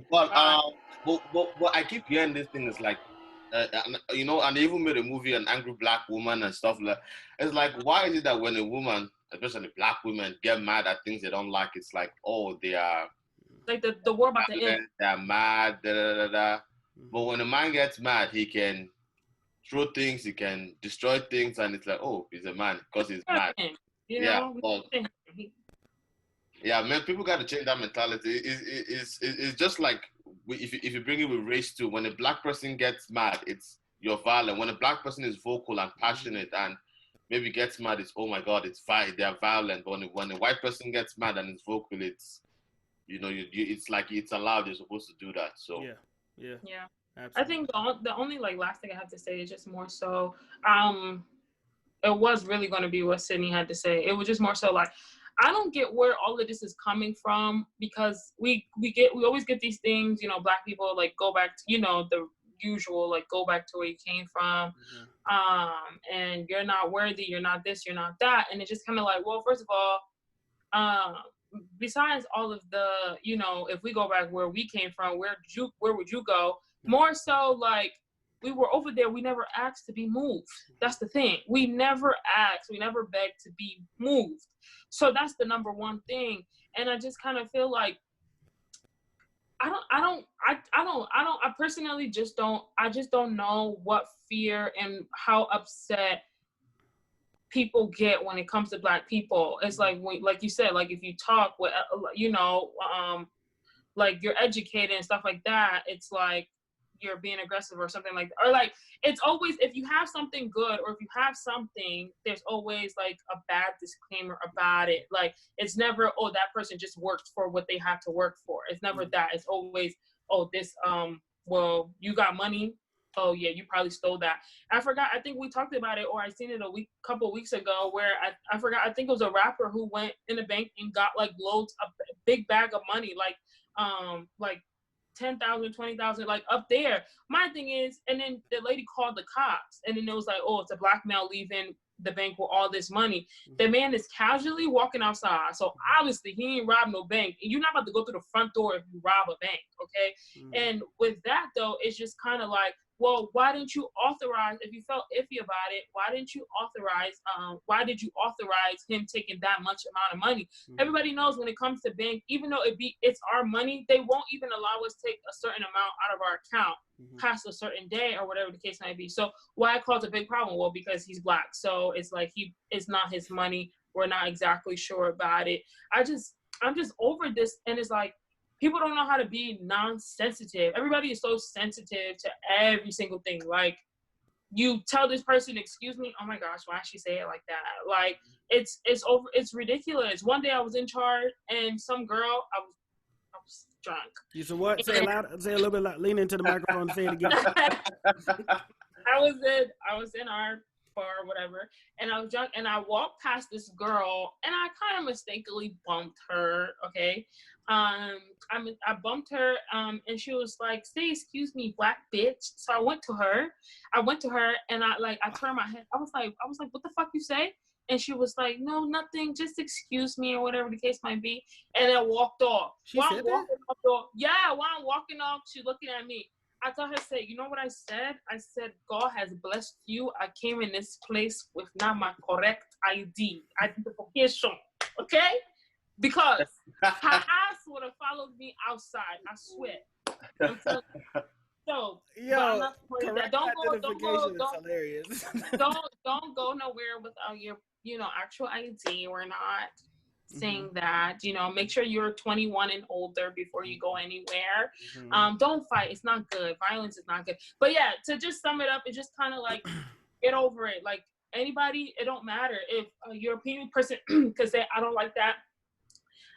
but I keep hearing this thing. It's like, you know, and they even made a movie, An Angry Black Woman and stuff like. It's like, why is it that when a woman, especially black women, get mad at things they don't like, it's like, oh, they are like the war about to end. They're mad, da da da da. But when a man gets mad, he can throw things, he can destroy things, and it's like, oh, he's a man because he's mad. You know? Yeah, man, people got to change that mentality. It's just like, if you bring it with race too, when a black person gets mad, you're violent. When a black person is vocal and passionate and maybe gets mad, it's, oh my God, they're violent. But when a white person gets mad and is vocal, it's, you know, it's like it's allowed. You're supposed to do that. So yeah. Absolutely. I think the only like last thing I have to say is just more so, it was really going to be what Sidney had to say. It was just more so like, I don't get where all of this is coming from, because we always get these things, you know, black people like go back to, you know, the usual, like go back to where you came from, and you're not worthy, you're not this, you're not that, and it's just kind of like, well, first of all, besides all of the, you know, if we go back where we came from, where would you go? More so like, we were over there, we never asked to be moved. That's the thing. We never asked, we never begged to be moved. So that's the number one thing. And I just kind of feel like I personally just don't know what fear and how upset people get when it comes to black people. It's like, like you said, like if you talk with, you know, like you're educated and stuff like that, it's like you're being aggressive or something like that. Or like, it's always, if you have something good or if you have something, there's always like a bad disclaimer about it. Like, it's never, oh, that person just worked for what they have to work for. It's never that. It's always, oh, this, well, you got money. Oh yeah, you probably stole that. I forgot. I think we talked about it, or I seen it couple weeks ago, where I forgot. I think it was a rapper who went in the bank and got like a big bag of money, like 10,000, 20,000, like up there. My thing is, and then the lady called the cops, and then it was like, oh, it's a black male leaving the bank with all this money. The man is casually walking outside, so obviously he ain't robbed no bank, and you're not about to go through the front door if you rob a bank, okay? And with that though, it's just kind of like, well, why didn't you authorize, if you felt iffy about it, why did you authorize him taking that much amount of money? Everybody knows when it comes to bank, even though it's our money, they won't even allow us to take a certain amount out of our account past a certain day or whatever the case might be. So why it caused a big problem? Well, because he's black. So it's like, it's not his money. We're not exactly sure about it. I'm just over this, and it's like, people don't know how to be non-sensitive. Everybody is so sensitive to every single thing. Like, you tell this person, excuse me, oh my gosh, why did she say it like that? Like, it's ridiculous. One day I was in charge, and some girl, I was drunk. You said what? Say it loud. Say a little bit loud. Lean into the microphone and say it again. I was in our bar or whatever, and I was drunk, and I walked past this girl, and I kind of mistakenly bumped her, okay? I bumped her, and she was like, say, excuse me, black bitch. So I went to her, and I turned my head. I was like, what the fuck you say? And she was like, no, nothing, just excuse me, or whatever the case might be. And then walked off. While I'm walking off, she's looking at me. I told her, say, you know what I said? I said, God has blessed you. I came in this place with not my correct ID, identification, okay? Because her ass would have followed me outside. I swear. I'm telling you. So, yo, don't go nowhere without your, you know, actual ID. We're not saying that, you know, make sure you're 21 and older before you go anywhere. Don't fight. It's not good. Violence is not good. But yeah, to just sum it up, it's just kind of like, get over it. Like, anybody, it don't matter. If a European person could say, I don't like that,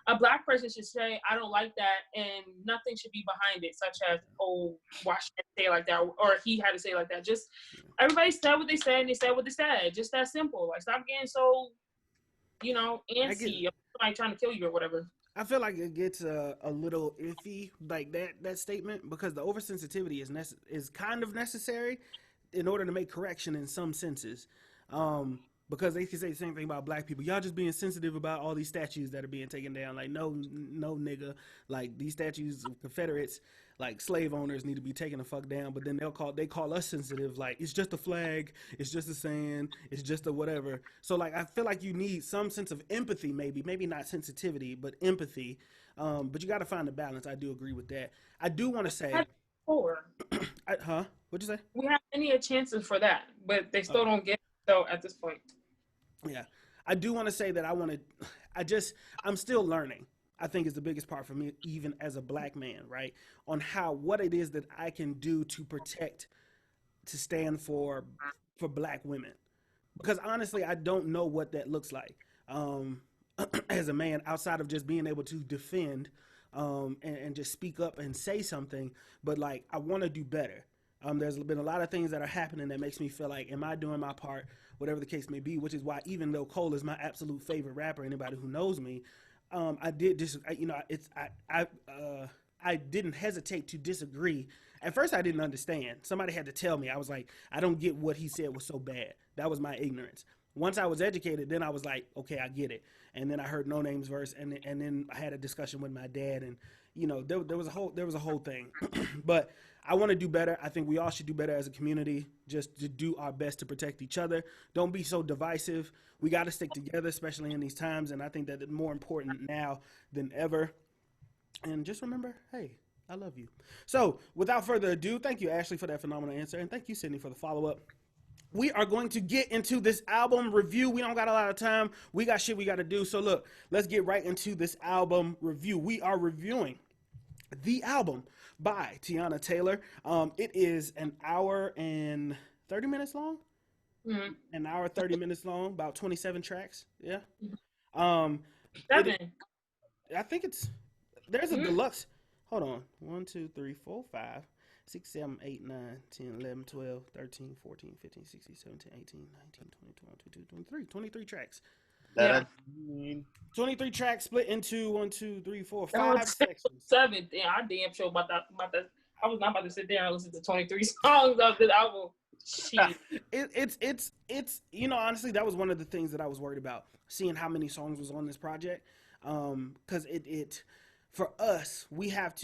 a Black person should say, I don't like that, and nothing should be behind it, such as, oh, why should I say it like that, or he had to say it like that. Just, everybody said what they said, and they said what they said. Just that simple. Like, stop getting so, antsy, like trying to kill you or whatever. I feel like it gets a little iffy, like that statement, because the oversensitivity is kind of necessary in order to make correction in some senses. Because they can say the same thing about Black people. Y'all just being sensitive about all these statues that are being taken down. Like, no, nigga. Like, these statues of Confederates, like, slave owners need to be taken the fuck down. But then they call us sensitive. Like, it's just a flag. It's just a saying. It's just a whatever. So, like, I feel like you need some sense of empathy, maybe not sensitivity, but empathy. But you got to find a balance. I do agree with that. I do want to say. What'd you say? We have many chances for that, but they still don't get it, so at this point. Yeah, I do want to say that I'm still learning. I think is the biggest part for me, even as a Black man, right? On what it is that I can do to stand for Black women. Because honestly, I don't know what that looks like as a man, outside of just being able to defend and just speak up and say something. But like, I want to do better. There's been a lot of things that are happening that makes me feel like, am I doing my part? Whatever the case may be, which is why even though Cole is my absolute favorite rapper, anybody who knows me, I didn't hesitate to disagree. At first, I didn't understand. Somebody had to tell me. I was like, I don't get what he said was so bad. That was my ignorance. Once I was educated, then I was like, okay, I get it. And then I heard No-Name's verse, and then I had a discussion with my dad, and there was a whole thing. But I want to do better. I think we all should do better as a community, just to do our best to protect each other. Don't be so divisive. We got to stick together, especially in these times, and I think that it's more important now than ever. And just remember, hey, I love you. So without further ado, thank you, Ashley, for that phenomenal answer, and thank you, Sidney, for the follow-up. We are going to get into this album review. We don't got a lot of time. We got shit we got to do. So look, let's get right into this album review. We are reviewing the album by Teyana Taylor. It is an hour and 30 minutes long. Mm-hmm. An hour 30 minutes long, about 27 tracks. Yeah. 7. I think there's a deluxe. Hold on. 1, 2, 3, 4, 5, 6, 7, 8, 9, 10, 11, 12, 13, 14, 15, 16, 17, 18, 19, 20, 21, 22, 23. 23 tracks. Yeah. 23 tracks split into 1, 2, 3, 4, 5 sections. 7. Damn, I damn sure about that. I was not about to sit there and listen to 23 songs of this album. Shit. It's honestly, that was one of the things that I was worried about, seeing how many songs was on this project. Because it for us, we have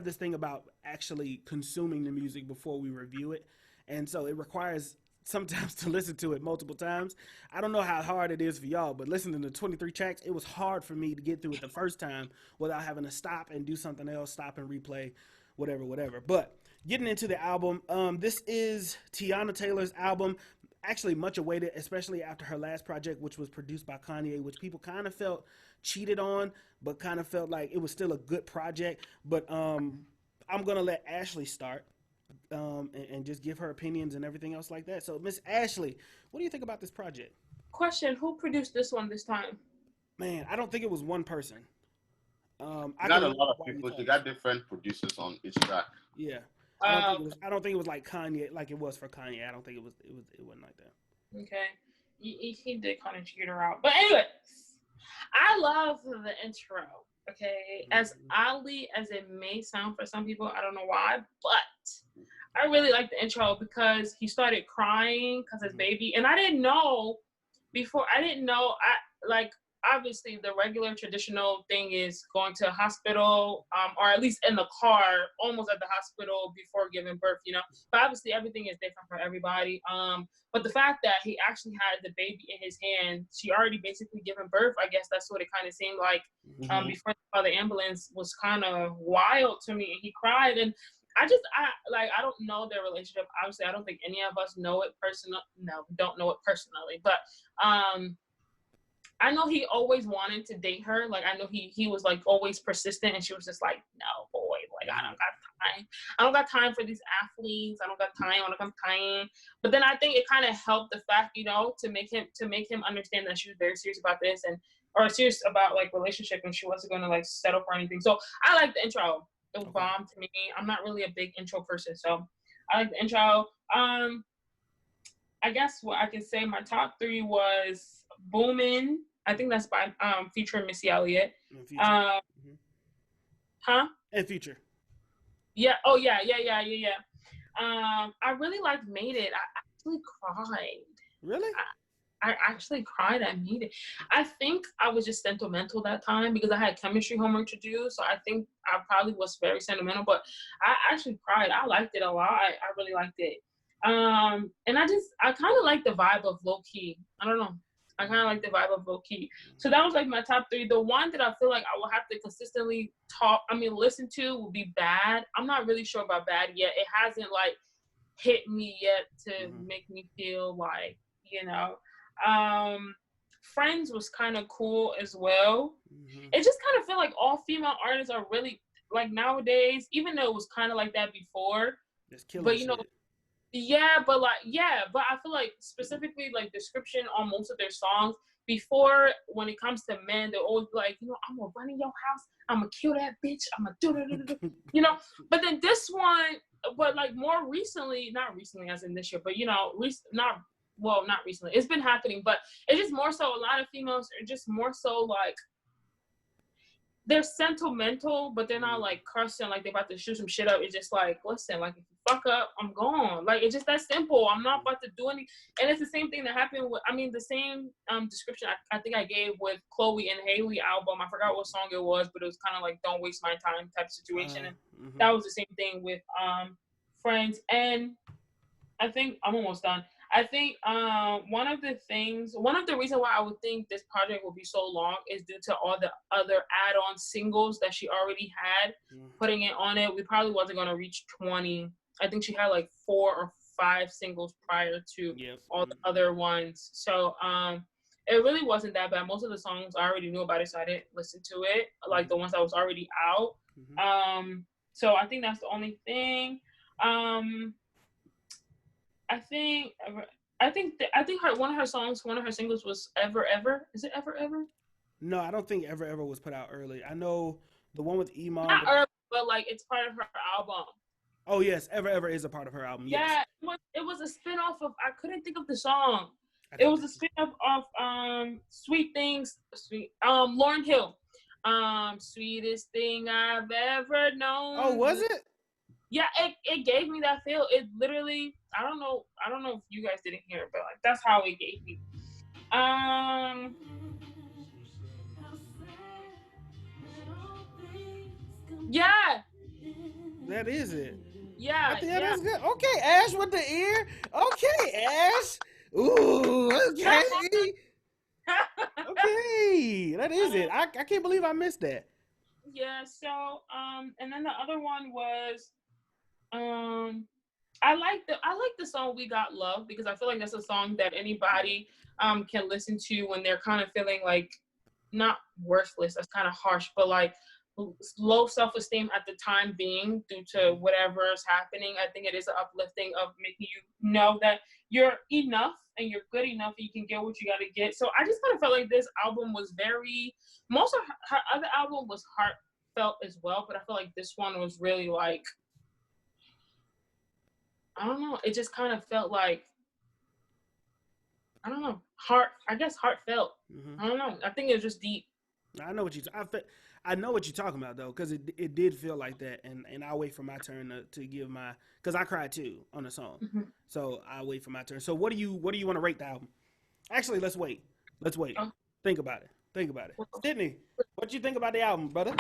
this thing about actually consuming the music before we review it, and so it requires sometimes to listen to it multiple times. I don't know how hard it is for y'all, but listening to 23 tracks, it was hard for me to get through it the first time without having to stop and do something else, stop and replay, whatever. But getting into the album, this is Teyana Taylor's album, actually much awaited, especially after her last project, which was produced by Kanye, which people kind of felt cheated on, but kind of felt like it was still a good project. But I'm going to let Ashley start. And just give her opinions and everything else like that. So, Miss Ashley, what do you think about this project? Question: who produced this one this time? Man, I don't think it was one person. I got a lot of people. You got different producers on each track. Yeah, I don't think it was like Kanye, like it was for Kanye. I don't think it wasn't like that. Okay, he did kind of cheat her out, but anyways, I love the intro. Okay, as oddly as it may sound for some people, I don't know why, but I really like the intro because he started crying because his baby, and I didn't know, obviously the regular traditional thing is going to a hospital, or at least in the car, almost at the hospital before giving birth, but obviously everything is different for everybody. But the fact that he actually had the baby in his hand, she already basically given birth, I guess that's what it kind of seemed like, before the ambulance, was kind of wild to me, and he cried, and I don't know their relationship. Obviously, I don't think any of us know it don't know it personally, but I know he always wanted to date her. Like, I know he was like always persistent, and she was just like, no, boy, like I don't got time time. I don't got time for these athletes. I don't got time. But then I think it kind of helped the fact, you know, to make him understand that she was very serious about this or serious about like relationship, and she wasn't going to like settle for anything. So I like the intro. It was bomb to me. I'm not really a big intro person, so I like the intro. I guess what I can say my top 3 was Boomin'. I think that's by featuring Missy Elliott. Huh? And Future. Yeah. Oh yeah. I really liked Made It. I actually cried. Really? I actually cried at Made It. I think I was just sentimental that time because I had chemistry homework to do. So I think I probably was very sentimental, but I actually cried. I liked it a lot. I really liked it. And I kind of like the vibe of Low Key. I don't know. I kind of like the vibe of Low Key. So that was like my top 3. The one that I feel like I will have to consistently listen to will be Bad. I'm not really sure about Bad yet. It hasn't like hit me yet to make me feel like, you know. Friends was kind of cool as well. It just kind of feel like all female artists are really like nowadays, even though it was kind of like that before. But you know, but I feel like specifically like description on most of their songs before, when it comes to men, they're always like, you know, I'm gonna run in your house, I'm gonna kill that bitch, I'm gonna do, you know. But then this one, but like more recently, not recently as in this year, but you know, not recently. It's been happening, but it's just more so a lot of females are just more so like they're sentimental, but they're not like cursing like they're about to shoot some shit up. It's just like, listen, like if you fuck up, I'm gone. Like it's just that simple. I'm not about to do any. And it's the same thing that happened with, the same description I think I gave with Chloe and Haley album. I forgot what song it was, but it was kind of like "Don't Waste My Time" type of situation. And that was the same thing with Friends. And I think I'm almost done. I think one of the reasons why I would think this project will be so long is due to all the other add-on singles that she already had. Putting it on it, we probably wasn't going to reach 20. I think she had like 4 or 5 singles prior to all the other ones. So it really wasn't that bad. Most of the songs I already knew about it, so I didn't listen to it, like the ones that was already out. So I think that's the only thing. I think one of her singles was Ever Ever. Is it Ever Ever? No, I don't think Ever Ever was put out early. I know the one with Iman. Not early, but like it's part of her album. Oh yes, Ever Ever is a part of her album. Yeah, yes. It was a spinoff of, I couldn't think of the song. It was a spinoff of Sweet Things, Lauryn Hill. Sweetest thing I've ever known. Oh, was it? Yeah, it gave me that feel. It literally, I don't know if you guys didn't hear it, but like that's how it gave me. Yeah. That is it. Yeah. That's good. Okay, Ash with the ear. Okay, Ash. Ooh, okay. Okay, that is it. I can't believe I missed that. Yeah, so and then the other one was I like the song We Got Love, because I feel like that's a song that anybody can listen to when they're kind of feeling like not worthless, that's kind of harsh, but like low self-esteem at the time being due to whatever is happening. I think it is an uplifting of making you know that you're enough and you're good enough and you can get what you got to get. So I just kind of felt like this album was most of her other album was heartfelt as well, but I feel like this one was really like, I don't know, it just kind of felt like, I don't know, heartfelt. I don't know. I think it was just deep. I know what you're talking about though, because it did feel like that, and I'll wait for my turn to give my, because I cried too on the song, so I'll wait for my turn. So what do you want to rate the album? Actually, let's wait. Oh. Think about it. Sidney, what you think about the album, brother?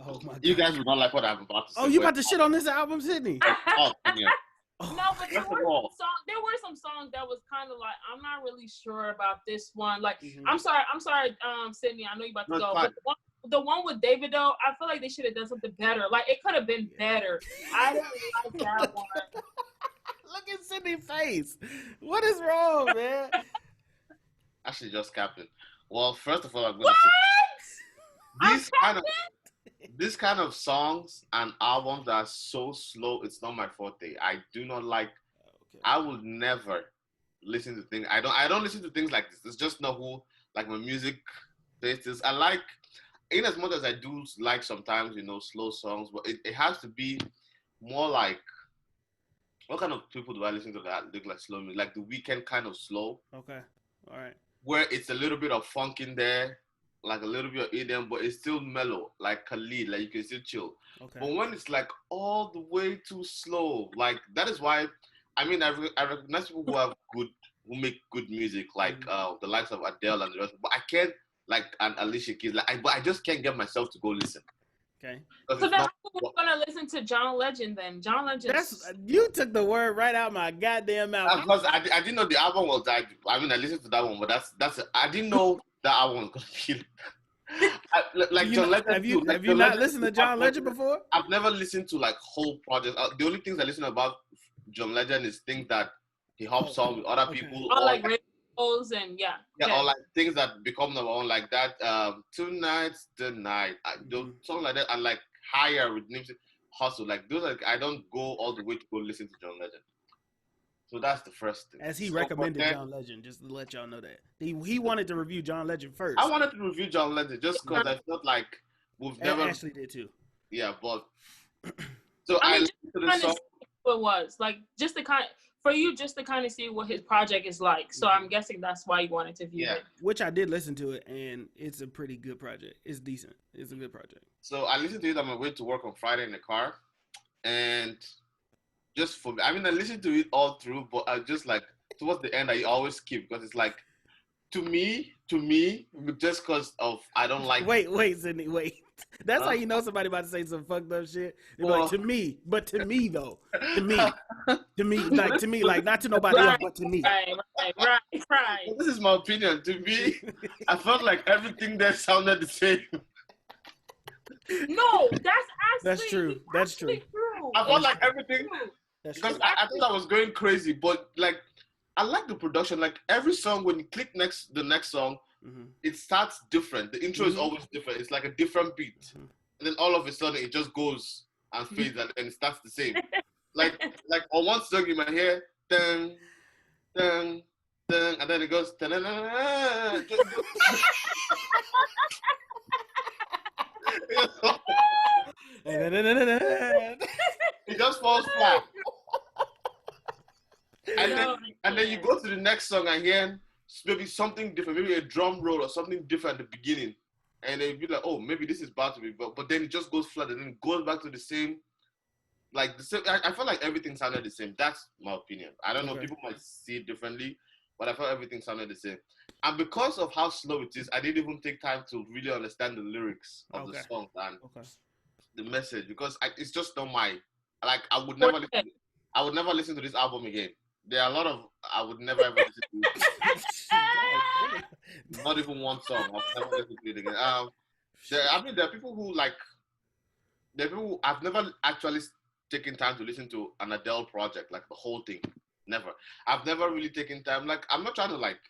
Oh my God. You guys will not like what I'm about to say. Oh, you about to shit on this album, Sidney? Yeah. No, but there were some songs that was kind of like, I'm not really sure about this one. Like, I'm sorry, Sidney, I know you about to go. But the one with David, though, I feel like they should have done something better. Like, it could have been better. I didn't like that one. Look at Sidney's face. What is wrong, man? Actually, just Captain. Well, first of all, I'm going this kind of songs and albums that are so slow, it's not my forte. I do not like. Okay. I would never listen to things. I don't listen to things like this. It's just not who like my music taste is. I like, in as much as I do like sometimes, slow songs, but it has to be more like, what kind of people do I listen to that look like slow music? Like the Weekend kind of slow. Okay. All right. Where it's a little bit of funk in there, like a little bit of EDM, but it's still mellow, like Khalid, like you can still chill. Okay. But when it's like all the way too slow, like that is why, I recognize people who make good music, like the likes of Adele and the rest, but I can't, like, and Alicia Keys, but I just can't get myself to go listen. Okay. So then we're gonna listen to John Legend then. John Legend. You took the word right out my goddamn mouth. Because I didn't know the album was that. I listened to that one, but that's I didn't know that album was gonna be like John Legend. Have you not listened to John Legend before? I've never listened to like whole projects. The only things I listen about John Legend is things that he hops on with other people, or like radios and or like things that become number one, like that. Tonight's the night, something like that, and like Higher with Nipsey Hussle. Like those, I don't go all the way to go listen to John Legend. So that's the first thing. As he recommended John Legend, just to let y'all know that he wanted to review John Legend first. I wanted to review John Legend just because I felt like we've never. Ashley did too. Yeah, but so I listened to the song. What it was like, just to kind of see what his project is like. So I'm guessing that's why you wanted to view it. Which I did listen to it, and it's a pretty good project. It's decent. It's a good project. So I listened to it on my way to work on Friday in the car, and just for me, I listened to it all through, but I just like towards the end I always skip because it's like to me, just because of I don't like. Wait, Sidney, wait. That's how you know somebody about to say some fucked up shit. They're like, to me though, to me, like not to nobody else, but to me. Right. This is my opinion. To me, I felt like everything there sounded the same. No, that's true. That's true. I felt like everything because I thought I was going crazy, but like I like the production. Like every song, when you click the next song. Mm-hmm. It starts different. The intro is always different. It's like a different beat, and then all of a sudden it just goes and fades, and it starts the same. like on one song you might hear dun dun dun, and then it goes dun dun dun. It just falls flat. And then you go to the next song and hear maybe something different, maybe a drum roll or something different at the beginning, and then you'd be like, oh, maybe this is about to be, but then it just goes flat and then it goes back to the same, like the same. I felt like everything sounded the same. That's my opinion. I don't know, people might see it differently, but I felt everything sounded the same. And because of how slow it is, I didn't even take time to really understand the lyrics of the song and the message, because it's just not my, like I would never listen to this album again. There are a lot of I would never ever listen to. Not even one song. I've never listened to it again. There are people who like. There are people who I've never actually taken time to listen to an Adele project, like the whole thing. Never. I've never really taken time. Like I'm not trying to like,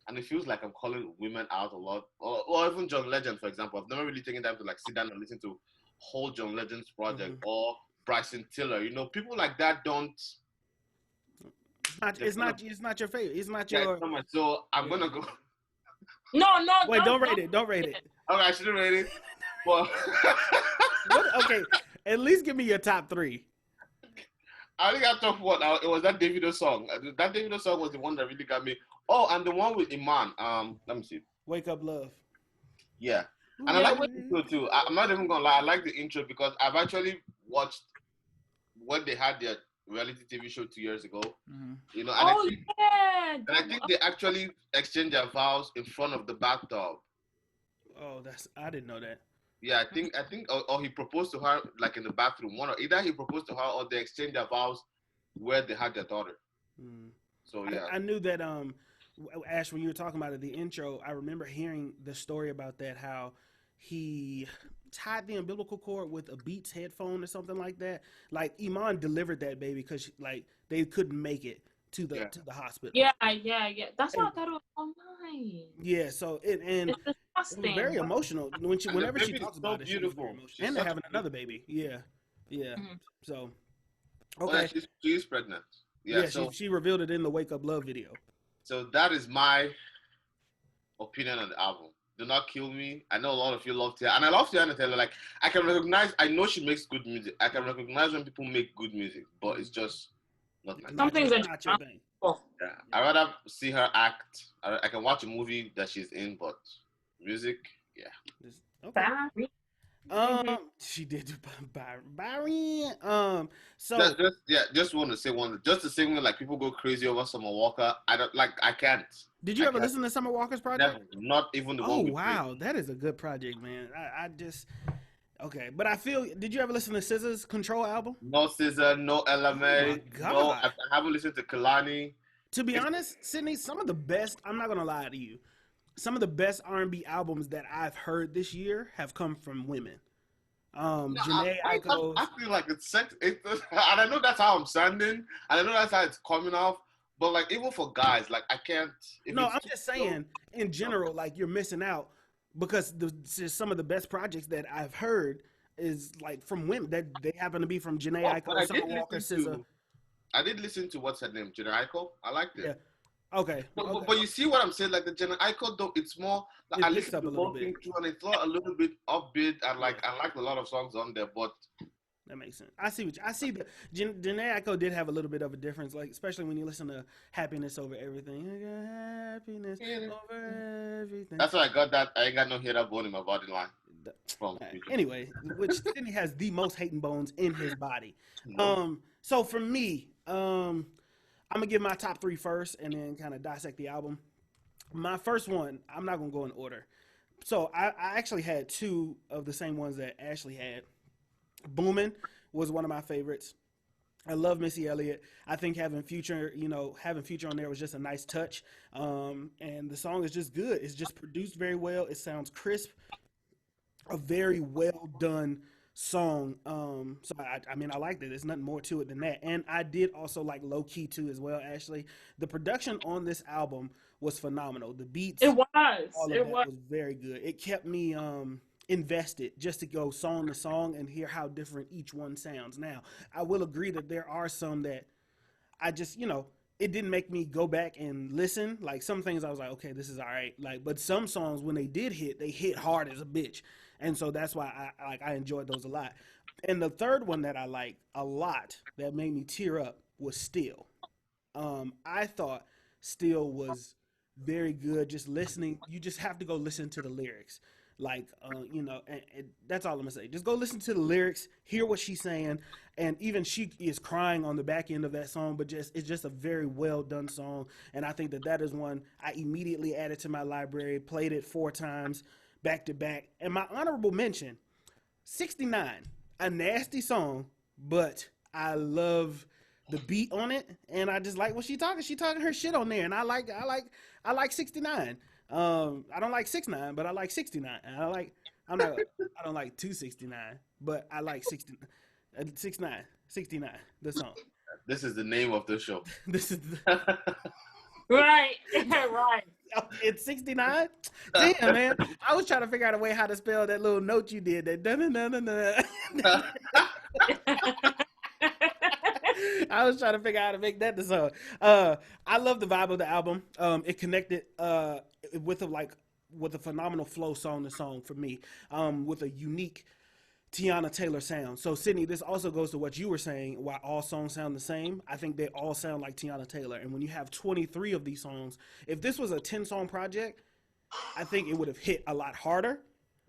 and it feels like I'm calling women out a lot, or even John Legend, for example. I've never really taken time to like sit down and listen to whole John Legend's project or Bryson Tiller. People like that don't. It's not your favorite. It's not your. So I'm gonna go. No. Wait, don't rate it. Okay, I shouldn't rate it. But okay, at least give me your top 3. I think I top 1. It was that Davido song. That Davido song was the one that really got me. Oh, and the one with Iman. Let me see. Wake Up Love. Yeah, and I like the intro too. I'm not even gonna lie. I like the intro because I've actually watched when they had their reality TV show 2 years ago. Mm-hmm. And I think they actually exchanged their vows in front of the bathtub. Oh, I didn't know that. Yeah, I think, or he proposed to her like in the bathroom. Either he proposed to her or they exchanged their vows where they had their daughter. So yeah, I knew that. Ash, when you were talking about it, the intro, I remember hearing the story about that. How he tied the umbilical cord with a Beats headphone or something like that. Like Iman delivered that baby because like they couldn't make it to the hospital. Yeah. That's why I thought it was online. Yeah. So it's the It was very emotional whenever she baby is talks so about it. She was very beautiful. emotional, She's and they're such a having another baby. Yeah, yeah. Mhm. So Oh, yeah, okay, she's pregnant. Yeah, yeah. so She revealed it in the Wake Up Love video. that is my opinion on the album. Do not kill me. I know a lot of you love Tia, and I love Tiana Taylor. Like I can recognize. I know she makes good music. I can recognize when people make good music, but it's just not my thing. Some things are Not your thing. Yeah, I rather see her act. I can watch a movie that she's in, but music, yeah. Okay. Barry. She did do Byron. So Just want to say one. Just the same way like people go crazy over Summer Walker. I don't like. I can't. did you I ever can't. listen to Summer Walker's project? Never. Not even the Oh one with wow, that is a good project, man. I just okay, but I feel. Did you ever listen to SZA's Control album? No Scissor, no LMA, Oh my no. God. I haven't listened to Kalani. To be honest, Sidney, some of the best. I'm not gonna lie to you. Some of the best R&B albums that I've heard this year have come from women. Janae Aiko. I feel like it's sex. And I know that's how I'm sounding, and I know that's how it's coming off. But like even for guys, like I can't. No, I'm just saying in general, like you're missing out because some of the best projects that I've heard is like from women that they happen to be from Janae Aiko, Summer Walker, SZA. I did listen to what's her name, Jenna Aiko. I liked it. Yeah. Okay. But you see what I'm saying? Like the Jenna Aiko, though, it's more. Like, It I picks listened up to a the little whole thing bit. too, and it's a little bit upbeat, and like I liked a lot of songs on there. But That makes sense. I see the Janae Aiko did have a little bit of a difference, like especially when you listen to Happiness Over Everything. Happiness over everything. that's why I got that. I ain't got no hater bone in my body line. From Anyway, which Sidney has the most hating bones in his body. No. So for me, I'm gonna give my top three first, and then kind of dissect the album. My first one, I'm not gonna go in order. So I actually had two of the same ones that Ashley had. Boomin' was one of my favorites. I love Missy Elliott. I think having Future on there was just a nice touch. And the song is just good. It's just produced very well. It sounds crisp. A very well done song. So I mean, I liked it. There's nothing more to it than that. And I did also like Low Key too as well, Ashley. The production on this album was phenomenal. The beats, all of that was very good. It kept me invested just to go song to song and hear how different each one sounds. Now, I will agree that there are some that I just, it didn't make me go back and listen. Like some things I was like, okay, this is all right. Like, but some songs when they did hit, they hit hard as a bitch. And so that's why I enjoyed those a lot. And the third one that I liked a lot that made me tear up was Still. I thought Still was very good. Just listening, you just have to go listen to the lyrics. Like, and that's all I'm gonna say. Just go listen to the lyrics, hear what she's saying, and even she is crying on the back end of that song. But it's just a very well done song, and I think that is one I immediately added to my library, played it 4 times back to back. And my honorable mention, 69, a nasty song, but I love the beat on it, and I just like what she talking. She talking her shit on there, and I like 69. I don't like 6ix9ine, but I like 69. And I don't like 269, but I like 6ix9ine, 69. The song. This is the name of the show. This is right, right. It's 69. Damn, man, I was trying to figure out a way how to spell that little note you did. That I was trying to figure out how to make that the song. I love the vibe of the album. It connected with a phenomenal flow song to song for me, with a unique Tiana Taylor sound. So Sidney, this also goes to what you were saying, why all songs sound the same. I think they all sound like Tiana Taylor. And when you have 23 of these songs, if this was a 10-song project, I think it would have hit a lot harder.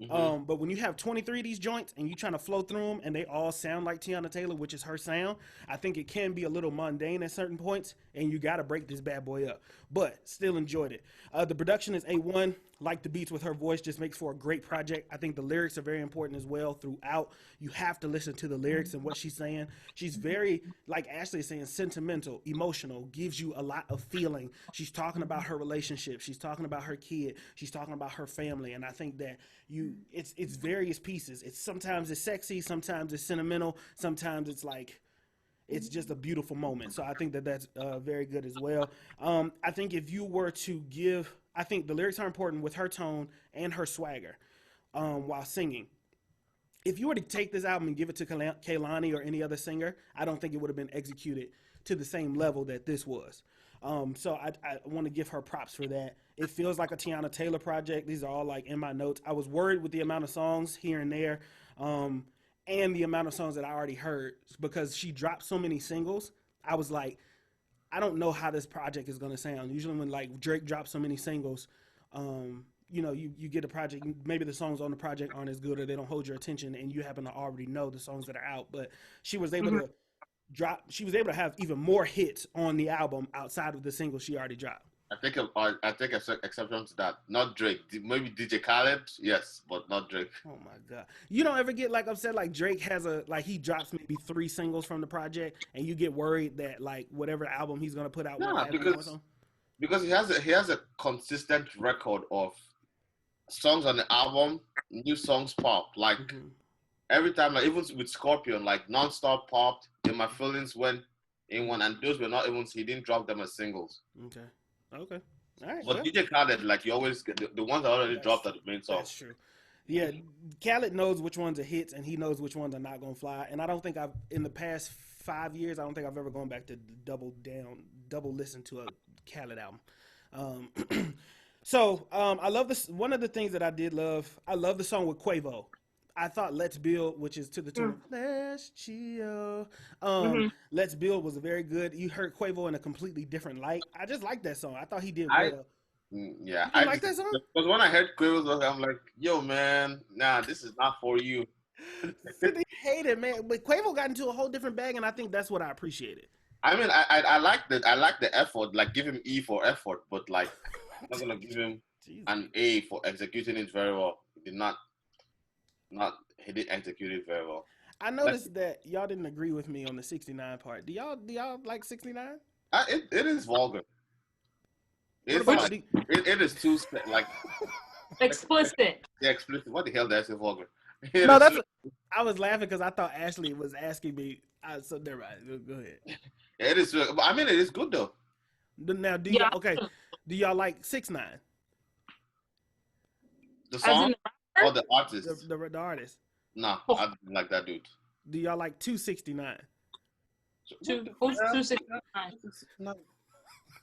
Mm-hmm. But when you have 23 of these joints and you're trying to flow through them and they all sound like Tiana Taylor, which is her sound, I think it can be a little mundane at certain points, and you got to break this bad boy up. But still enjoyed it. The production is A1. Like the beats with her voice, just makes for a great project. I think the lyrics are very important as well throughout. You have to listen to the lyrics and what she's saying. She's very, like Ashley is saying, sentimental, emotional, gives you a lot of feeling. She's talking about her relationship. She's talking about her kid. She's talking about her family. And I think that it's various pieces. Sometimes it's sexy, sometimes it's sentimental, sometimes it's like, it's just a beautiful moment. So I think that that's very good as well. I think if you were to give I think the lyrics are important with her tone and her swagger while singing. If you were to take this album and give it to Kehlani or any other singer, I don't think it would have been executed to the same level that this was. So I want to give her props for that. It feels like a Tiana Taylor project. These are all like in my notes. I was worried with the amount of songs here and there, and the amount of songs that I already heard because she dropped so many singles. I was like, I don't know how this project is going to sound. Usually when like Drake drops so many singles, you get a project, maybe the songs on the project aren't as good or they don't hold your attention and you happen to already know the songs that are out. But she was able to she was able to have even more hits on the album outside of the singles she already dropped. I take exception to that. Not Drake. Maybe DJ Khaled, yes, but not Drake. Oh my God! You don't ever get like upset like Drake has he drops maybe 3 singles from the project, and you get worried that like whatever album he's gonna put out. No, because he has a consistent record of songs on the album, new songs pop. Like every time, like even with Scorpion, like nonstop popped. In My Feelings went in one, and those were not even he didn't drop them as singles. Okay. All right. But DJ Khaled, like you always get the ones that already dropped are the main song. That's true. Yeah, Khaled knows which ones are hits, and he knows which ones are not gonna fly. And I don't think in the past 5 years, I don't think I've ever gone back to double listen to a Khaled album. I love this. One of the things that I did love, I love the song with Quavo. I thought Let's Build, which is to the tune of Let's Chill. Let's Build was a very good. You heard Quavo in a completely different light. I just like that song. I thought he did well. Yeah. You like that song? Because when I heard Quavo's song, I'm like, yo, man, nah, this is not for you. Sidney hated, man. But Quavo got into a whole different bag, and I think that's what I appreciated. I mean, I like the effort. Like, give him E for effort, but like, I'm not gonna give him an A for executing it very well. He did he didn't execute it very well. I noticed that y'all didn't agree with me on the 69 part. Do y'all like 69? It is vulgar. It is too like explicit. Yeah, explicit. What the hell did I say vulgar? No, I was laughing because I thought Ashley was asking me. So never mind. Go ahead. Yeah, it is. I mean, it is good though. Now, do y'all like 6ix9ine? The song or the artist? The artist. No, I don't like that dude. Do y'all like 269? Who's 269?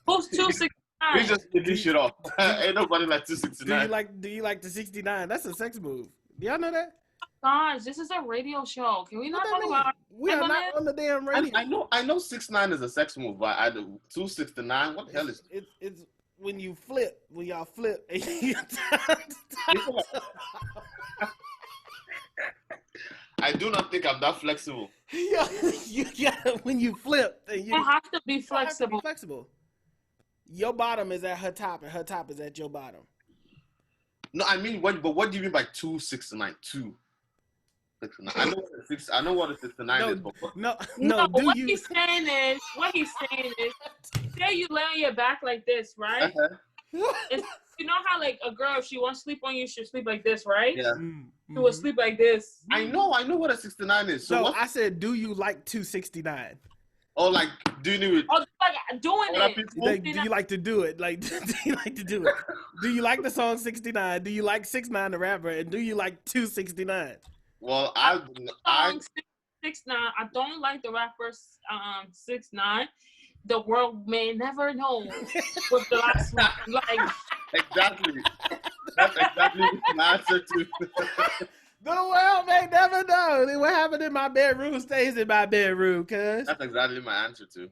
Who's 269? We just making shit up. Ain't nobody like 269. Do you like the 69? That's a sex move. Do y'all know that? Gosh, this is a radio show. Can we not talk about? We are not on the damn radio. I know 6ix9ine is a sex move, but I do 269. What the hell is it? It's when y'all flip. And I do not think I'm that flexible. When you flip, you have to be flexible. Your bottom is at her top, and her top is at your bottom. No, I mean, what do you mean by 269? 2. I know what a 69 is. But no. What he's saying is, say you lay on your back like this, right? You know how like a girl, if she wants to sleep on you, she'll sleep like this, right? Yeah. She will sleep like this. I know what a 69 is. So I said, do you like 269? Oh, like doing it with... Oh, like doing it. Do you like to do it? Like, do you like to do it? Do you like the song 69? Do you like 6ix9ine the rapper? And do you like 269? Well, 6ix9ine. I don't like the rapper 6ix9ine. The world may never know what the last one like. Exactly. That's exactly my answer to. The world may never know. What happened in my bedroom stays in my bedroom, cuz. That's exactly my answer to.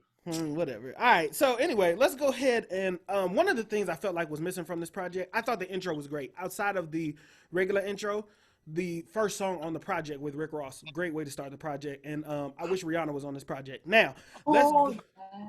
Whatever. All right. So anyway, let's go ahead and one of the things I felt like was missing from this project, I thought the intro was great. Outside of the regular intro, the first song on the project with Rick Ross, great way to start the project. And I wish Rihanna was on this project. Now,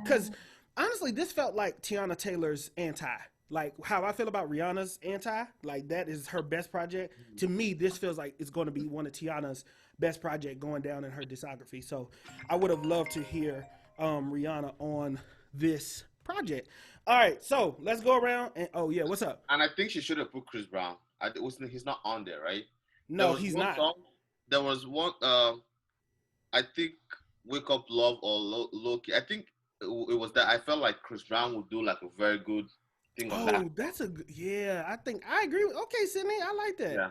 because honestly, this felt like Tiana Taylor's Anti. Like how I feel about Rihanna's Anti, like that is her best project. To me, this feels like it's going to be one of Tiana's best project going down in her discography. So I would have loved to hear Rihanna on this project. All right, so let's go around and what's up? And I think she should have put Chris Brown. He's not on there, right? No, he's not. There was one. I think Wake Up Love or Loki. I think it was that. I felt like Chris Brown would do like a very good thing on that. Oh, that's a yeah. I think I agree. Okay, Sidney, I like that. Yeah,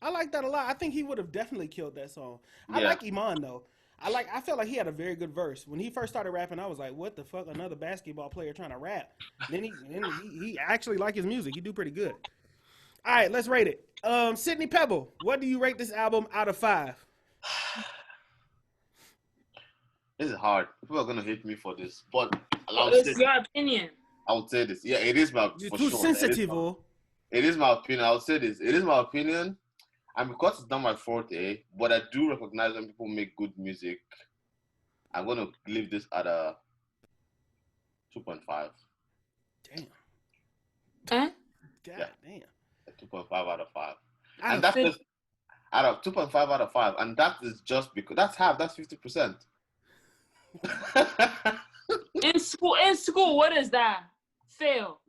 I like that a lot. I think he would have definitely killed that song. I yeah. like Iman though. I felt like he had a very good verse. When he first started rapping, I was like, what the fuck? Another basketball player trying to rap. Then he actually like his music. He do pretty good. All right, let's rate it. Sidney Pebble, what do you rate this album out of 5? This is hard. People are gonna hate me for this, but Well, I'll say it's your opinion. I would say this. Yeah, it is my You're for too sure. sensitive, oh. It is my opinion. I would say this. It is my opinion, and because it's not my forte, but I do recognize when people make good music. I'm gonna leave this at a 2.5. Damn. Huh? God Yeah. damn. A 2.5 out of 5. Out And of that's 50. just out of 2.5 out of 5. And that is just because that's half, that's 50%. In school, what is that? Fail.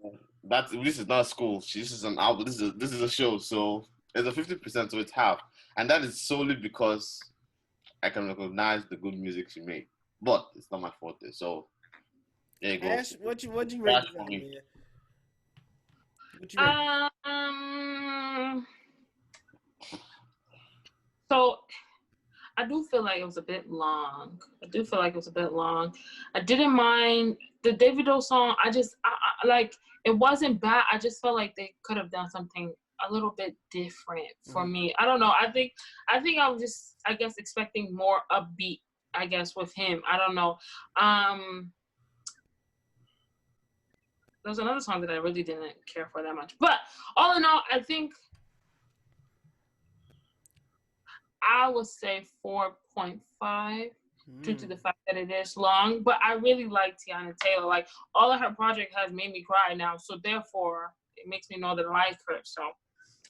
This is not school. This is an album. This is a show. So it's a 50%, so it's half. And that is solely because I can recognize the good music she made. But it's not my forte. So there you go. Ash, what you rate Trash this for album, me. man? What you rate? So I do feel like it was a bit long. I didn't mind the Davido song. I like it wasn't bad. I just felt like they could have done something a little bit different for me. I don't know. I think I was just I guess expecting more upbeat. I guess with him. I don't know. There's another song that I really didn't care for that much. But all in all, I think I would say 4.5 due to the fact that it is long. But I really like Tiana Taylor. Like all of her project has made me cry now. So therefore, it makes me know that I like her. So.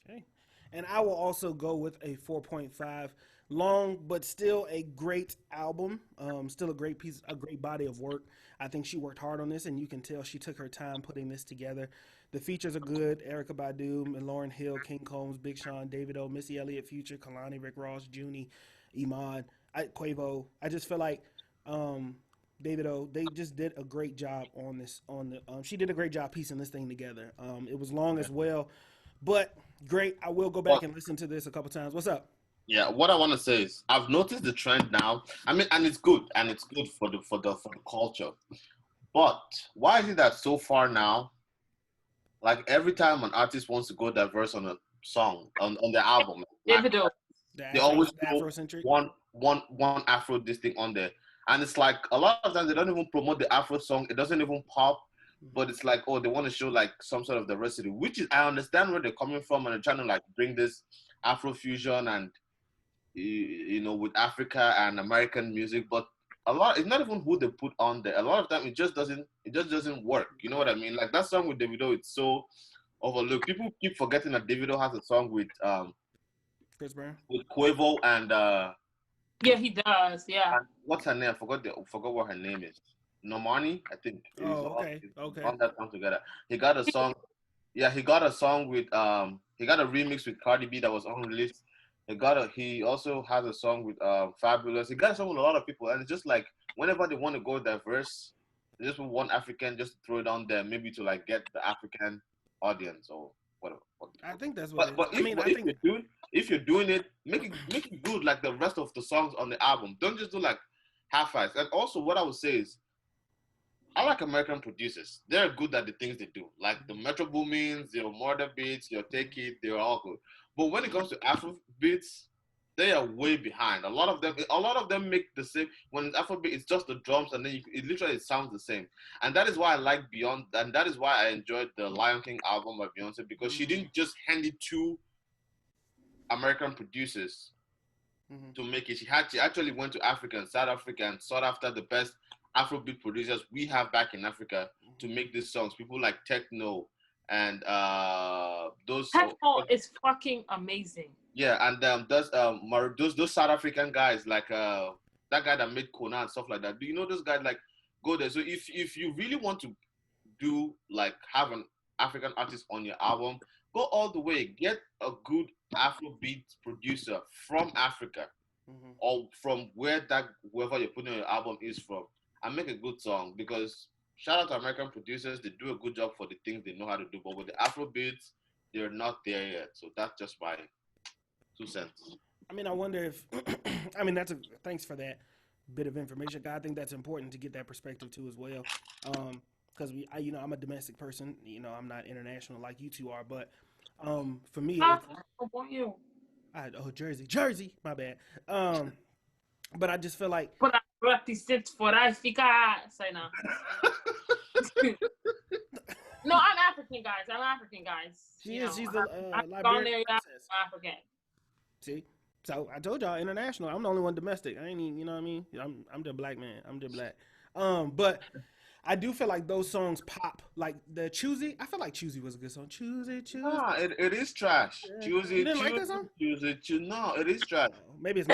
Okay. And I will also go with a 4.5. Long, but still a great album. Still a great body of work. I think she worked hard on this, and you can tell she took her time putting this together. The features are good. Erykah Badu, Lauryn Hill, King Combs, Big Sean, Davido, Missy Elliott, Future, Kalani, Rick Ross, Junie, Iman, Quavo. I just feel like Davido, they just did a great job on this. She did a great job piecing this thing together. It was long as well, but great. I will go back and listen to this a couple times. What's up? Yeah, what I want to say is I've noticed the trend now. I mean, and it's good, for the culture. But why is it that so far now, like every time an artist wants to go diverse on a song on their album, like, Davido. they always The throw Afrocentric. one Afro this thing on there, and it's like a lot of times they don't even promote the Afro song. It doesn't even pop. But it's like, oh, they want to show like some sort of diversity, which is I understand where they're coming from, and they're trying to like bring this Afro fusion and with Africa and American music, but it's not even who they put on there. A lot of time it just doesn't work. You know what I mean? Like that song with Davido, it's so overlooked. People keep forgetting that Davido has a song Chris Brown, with Quavo and Yeah, he does. Yeah. and what's her name? I forgot what her name is. Normani, I think. Oh, okay. On that song together. He got a song. Yeah, he got a song with he got a remix with Cardi B that was unreleased. He also has a song with Fabulous. He got a song with a lot of people, and it's just like whenever they want to go diverse, they just want one African just to throw it on there, maybe to like get the African audience or whatever. I think that's what. But if you're doing it, make it good like the rest of the songs on the album. Don't just do like half-assed. And also, what I would say is, I like American producers. They're good at the things they do. Like the Metro Boomins, your Murder Beats, your Take It, they're all good. But when it comes to Afro beats, they are way behind. A lot of them make the same. When it's Afrobeat, it's just the drums, and then it literally sounds the same. And that is why I like Beyonce, and that is why I enjoyed the Lion King album by Beyonce, because she didn't just hand it to American producers to make it. She actually went to Africa and South Africa and sought after the best Afrobeat producers we have back in Africa to make these songs. People like Techno and those. Techno is fucking amazing. Yeah, and those South African guys like that guy that made Kona and stuff like that. Do you know those guys like go there? So if you really want to do like have an African artist on your album, go all the way. Get a good Afrobeat producer from Africa or from whoever you're putting on your album is from, and make a good song, because shout out to American producers. They do a good job for the things they know how to do. But with the Afro beats, they're not there yet. So that's just my 2 cents. I mean, I wonder if, I mean, thanks for that bit of information. I think that's important to get that perspective too as well. Because I'm a domestic person. I'm not international like you two are. But for me, you. Jersey, my bad. But I just feel like. But I practice it for Africa. Say no. No, I'm African, guys. She's the Liberian princess. I'm African. See, so I told y'all international. I'm the only one domestic. I ain't even, you know what I mean? I'm the black man. I'm the black. But I do feel like those songs pop. Like the Choosy. I feel like Choosy was a good song. Choosy. Nah, it is trash. Yeah. Choosy. You didn't like that song? No, it is trash. Maybe it's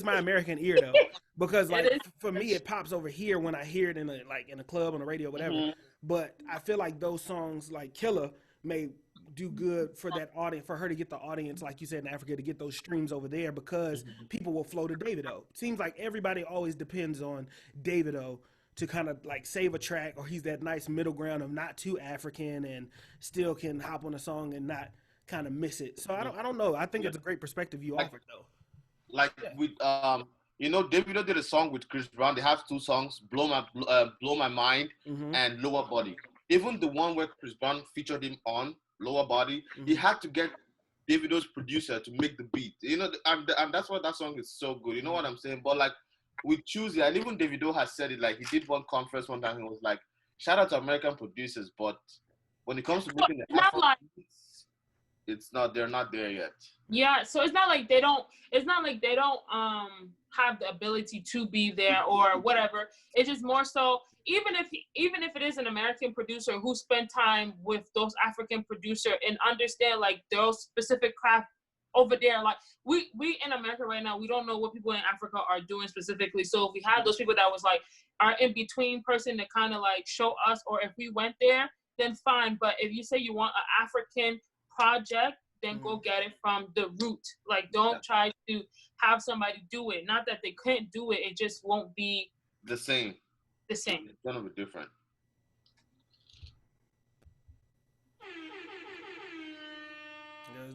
my American ear though, because like for me it pops over here when I hear it in a club on the radio, whatever. Mm-hmm. But I feel like those songs like Killer may do good for that audience, for her to get the audience, like you said, in Africa, to get those streams over there, because people will flow to Davido. Seems like everybody always depends on Davido to kind of like save a track, or he's that nice middle ground of not too African and still can hop on a song and not kind of miss it. So I don't know. I think it's a great perspective you offered though. Like with Davido did a song with Chris Brown. They have 2 songs, Blow My Mind and Lower Body. Even the one where Chris Brown featured him on Lower Body, he had to get Davido's producer to make the beat. And that's why that song is so good. You know what I'm saying? But like with Choosy, and even Davido has said it, like he did one conference one time, he was like, shout out to American producers, but when it comes to making the Afro beats, they're not there yet. Yeah, so it's not like they don't have the ability to be there or whatever. It's just more so, even if it is an American producer who spent time with those African producer and understand like those specific craft over there, like we in America right now, we don't know what people in Africa are doing specifically. So if we had those people that was like our in between person to kind of like show us, or if we went there, then fine. But if you say you want an African project, then go get it from the root. Like, don't try to have somebody do it. Not that they couldn't do it, it just won't be the same. It's gonna be different.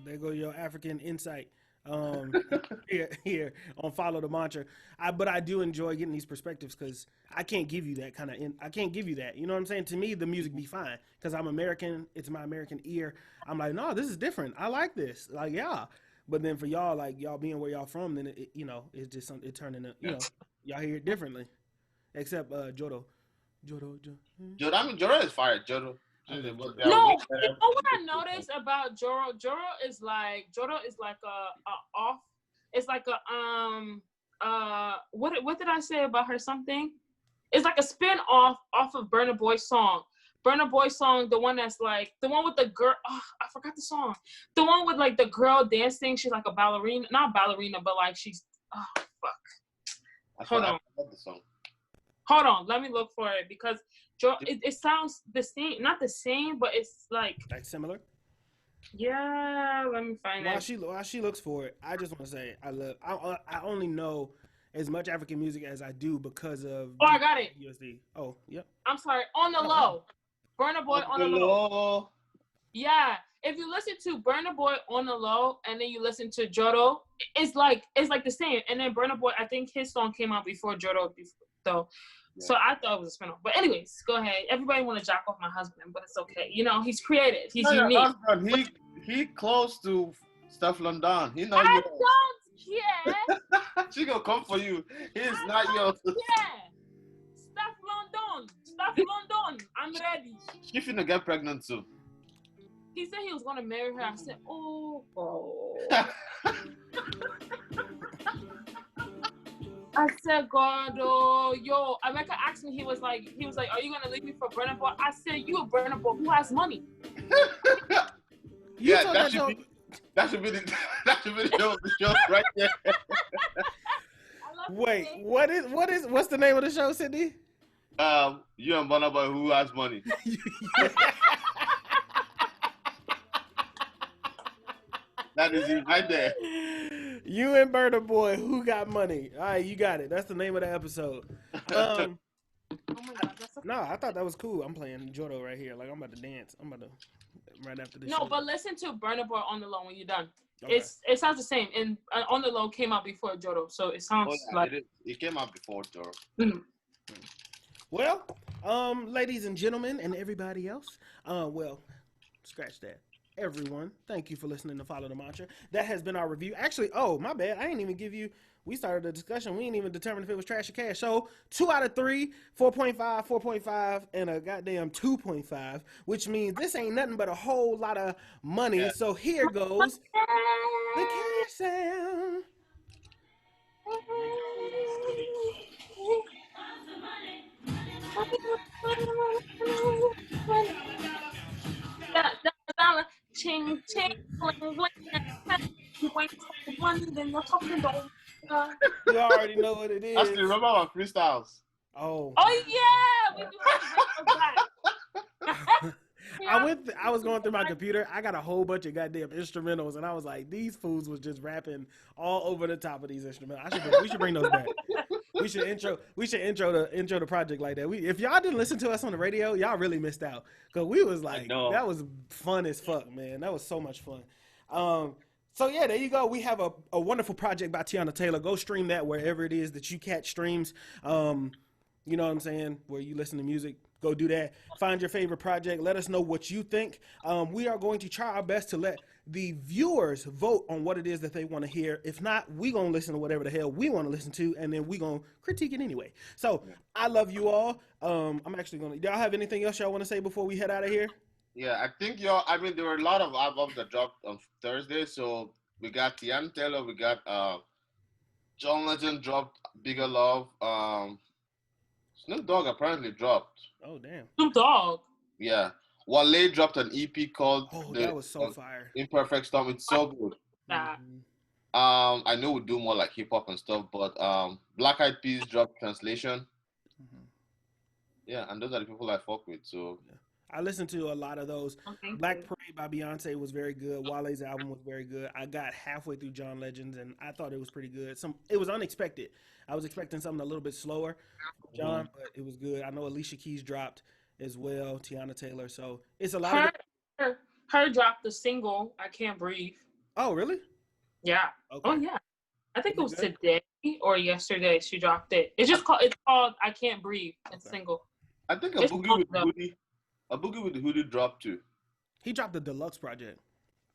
There go your African insight. Here on Follow the Mantra. But I do enjoy getting these perspectives, because I can't give you that I can't give you that. You know what I'm saying? To me, the music be fine because I'm American. It's my American ear. I'm like, no, this is different. I like this. Like, yeah. But then for y'all, like y'all being where y'all from, then it's just something. It turned into y'all hear it differently. Except Jodo. Joro is fire. Joro. No, you know what I noticed about Joro? Joro is like a off. It's like a what did I say about her? Something. It's like a spin off of Burna Boy's song. Burna Boy's song, the one that's like the one with the girl. Oh, I forgot the song. The one with like the girl dancing. She's like a ballerina, not ballerina, but like she's. Oh fuck. Hold on. The song. Hold on. Let me look for it, because it sounds the same, not the same, but it's like similar. Yeah, let me find it. While she looks for it, I just want to say I only know as much African music as I do because of. Oh, I got it. USD. Oh, yep. I'm sorry. On the Low. Burna Boy on the Low. Yeah, if you listen to Burna Boy on the Low and then you listen to Jodo, it's like the same. And then Burna Boy, I think his song came out before Jodo, though. Yeah. So I thought it was a spin-off. But anyways, go ahead. Everybody want to jack off my husband, but it's okay. He's creative. He's unique. Husband, he close to Steph London. He not I yours. don't care. She gonna come for you. He is not yours. Yeah. Steph London. I'm ready. She finna get pregnant too. He said he was gonna marry her. I said, oh. I said, God, yo, America asked me, he was like, are you gonna leave me for Burna Boy? I said, you a Burna Boy who has money. Yeah, that should be the show right there. Wait, what's the name of the show, Sidney? You and Burna Boy who has money. That is it right there. You and Burna Boy, who got money? All right, you got it. That's the name of the episode. Oh my God, that's a No, I thought that was cool. I'm playing Jodo right here. Like, I'm about to dance. I'm about to right after this. No, but listen to Burna Boy On the Low when you're done. Okay. It sounds the same. And On the Low came out before Jodo, so it sounds like it came out before Jodo. Mm-hmm. Well, ladies and gentlemen, and everybody else, well, scratch that. Everyone, thank you for listening to Follow the Mantra. That has been our review. Actually, oh, my bad. I didn't even give you. We started the discussion. We didn't even determine if it was trash or cash. So 2 out of 3, 4.5, 4.5, and a goddamn 2.5, which means this ain't nothing but a whole lot of money. Yeah. So here goes the cash sound. Ching, ching, bling, bling, then you're talking about. You already know what it is. I still remember our freestyles. Oh yeah, we do have I was going through my computer. I got a whole bunch of goddamn instrumentals, and I was like, these fools was just rapping all over the top of these instrumentals. We should bring those back. We should intro the project like that. If y'all didn't listen to us on the radio, y'all really missed out, because we was like, that was fun as fuck, man. That was so much fun. So yeah, there you go. We have a wonderful project by Teyana Taylor. Go stream that wherever it is that you catch streams. You know what I'm saying? Where you listen to music, go do that. Find your favorite project. Let us know what you think. We are going to try our best to let the viewers vote on what it is that they want to hear. If not, we going to listen to whatever the hell we want to listen to, and then we going to critique it anyway. So I love you all. I'm actually going to, y'all have anything else y'all want to say before we head out of here? Yeah, I think there were a lot of albums that dropped on Thursday. So we got Teyana Taylor, we got John Legend dropped Bigger Love. Snoop Dogg apparently dropped. Oh damn. Snoop Dogg. Yeah. Wale dropped an EP called that was so fire. Imperfect Storm. It's so good. I know we do more like hip hop and stuff, but Black Eyed Peas dropped Translation. Mm-hmm. Yeah, and those are the people I fuck with. So I listened to a lot of those. Black Parade by Beyonce was very good. Wale's album was very good. I got halfway through John Legend's, and I thought it was pretty good. It was unexpected. I was expecting something a little bit slower, John, but it was good. I know Alicia Keys dropped as well, Teyana Taylor. So it's a lot of her dropped the single "I Can't Breathe." Oh, really? Yeah. Okay. Oh, yeah. I think it was today or yesterday she dropped it. It's called "I Can't Breathe." It's single. I think a Boogie with the Hoodie dropped too. He dropped the deluxe project.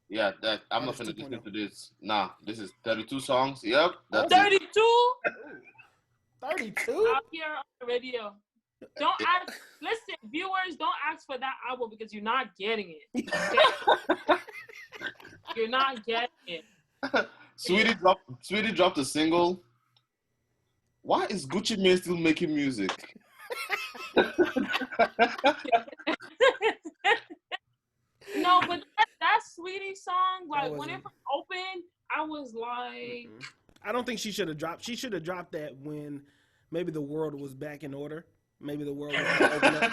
Yeah, I'm not gonna listen to this. Nah, this is 32 songs. Yep. 32? 32? Out here on the radio. Don't ask. Listen, viewers, don't ask for that album because you're not getting it. Okay? You're not getting it. Sweetie dropped a single. Why is Gucci Mane still making music? No, but that Sweetie song, like when it opened, I was like, I don't think she should have dropped. She should have dropped that when maybe the world was back in order. Maybe the world was open up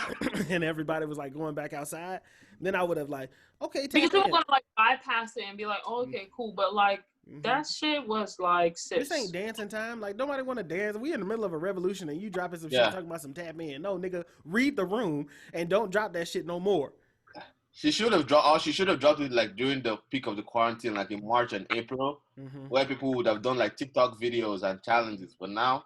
and everybody was like going back outside. Then I would have like, okay, because people gonna like bypass it and be like, oh, okay, cool. But like that shit was like, sis. This ain't dancing time. Like nobody want to dance. We in the middle of a revolution and you dropping some shit talking about some tap in. No, nigga, read the room and don't drop that shit no more. She should have dropped it like during the peak of the quarantine, like in March and April, where people would have done like TikTok videos and challenges. But now,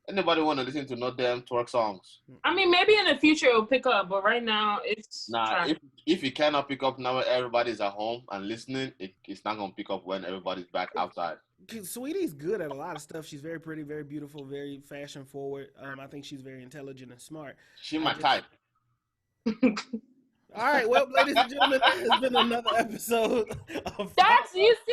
anybody want to listen to no damn twerk songs? I mean, maybe in the future it'll pick up, but right now it's if it cannot pick up now, everybody's at home and listening. It's not gonna pick up when everybody's back outside. Sweetie's good at a lot of stuff. She's very pretty, very beautiful, very fashion forward. I think she's very intelligent and smart. She my type. All right, well, ladies and gentlemen, that has been another episode of that's where it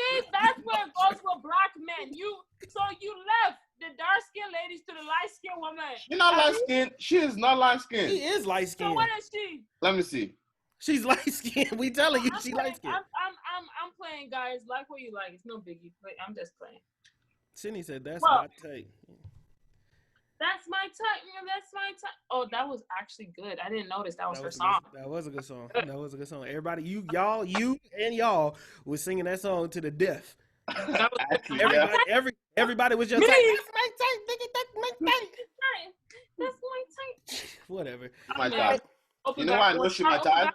goes with black men. You left the dark skinned ladies to the light skinned woman. She's not light skinned. She is not light skinned. She is light skinned. So what is she? Let me see. She's light skinned. We telling you she light skinned. I'm playing, guys. Like what you like. It's no biggie. I'm just playing. Sidney said that's my type. That's my type. That's my type. Oh, that was actually good. I didn't notice that was her song. That was a good song. That was a good song. Everybody, you and y'all was singing that song to the death. Everybody was just like, that's my type, nigga, that's my type. That's my type. Whatever. My type. You know why I know she my type?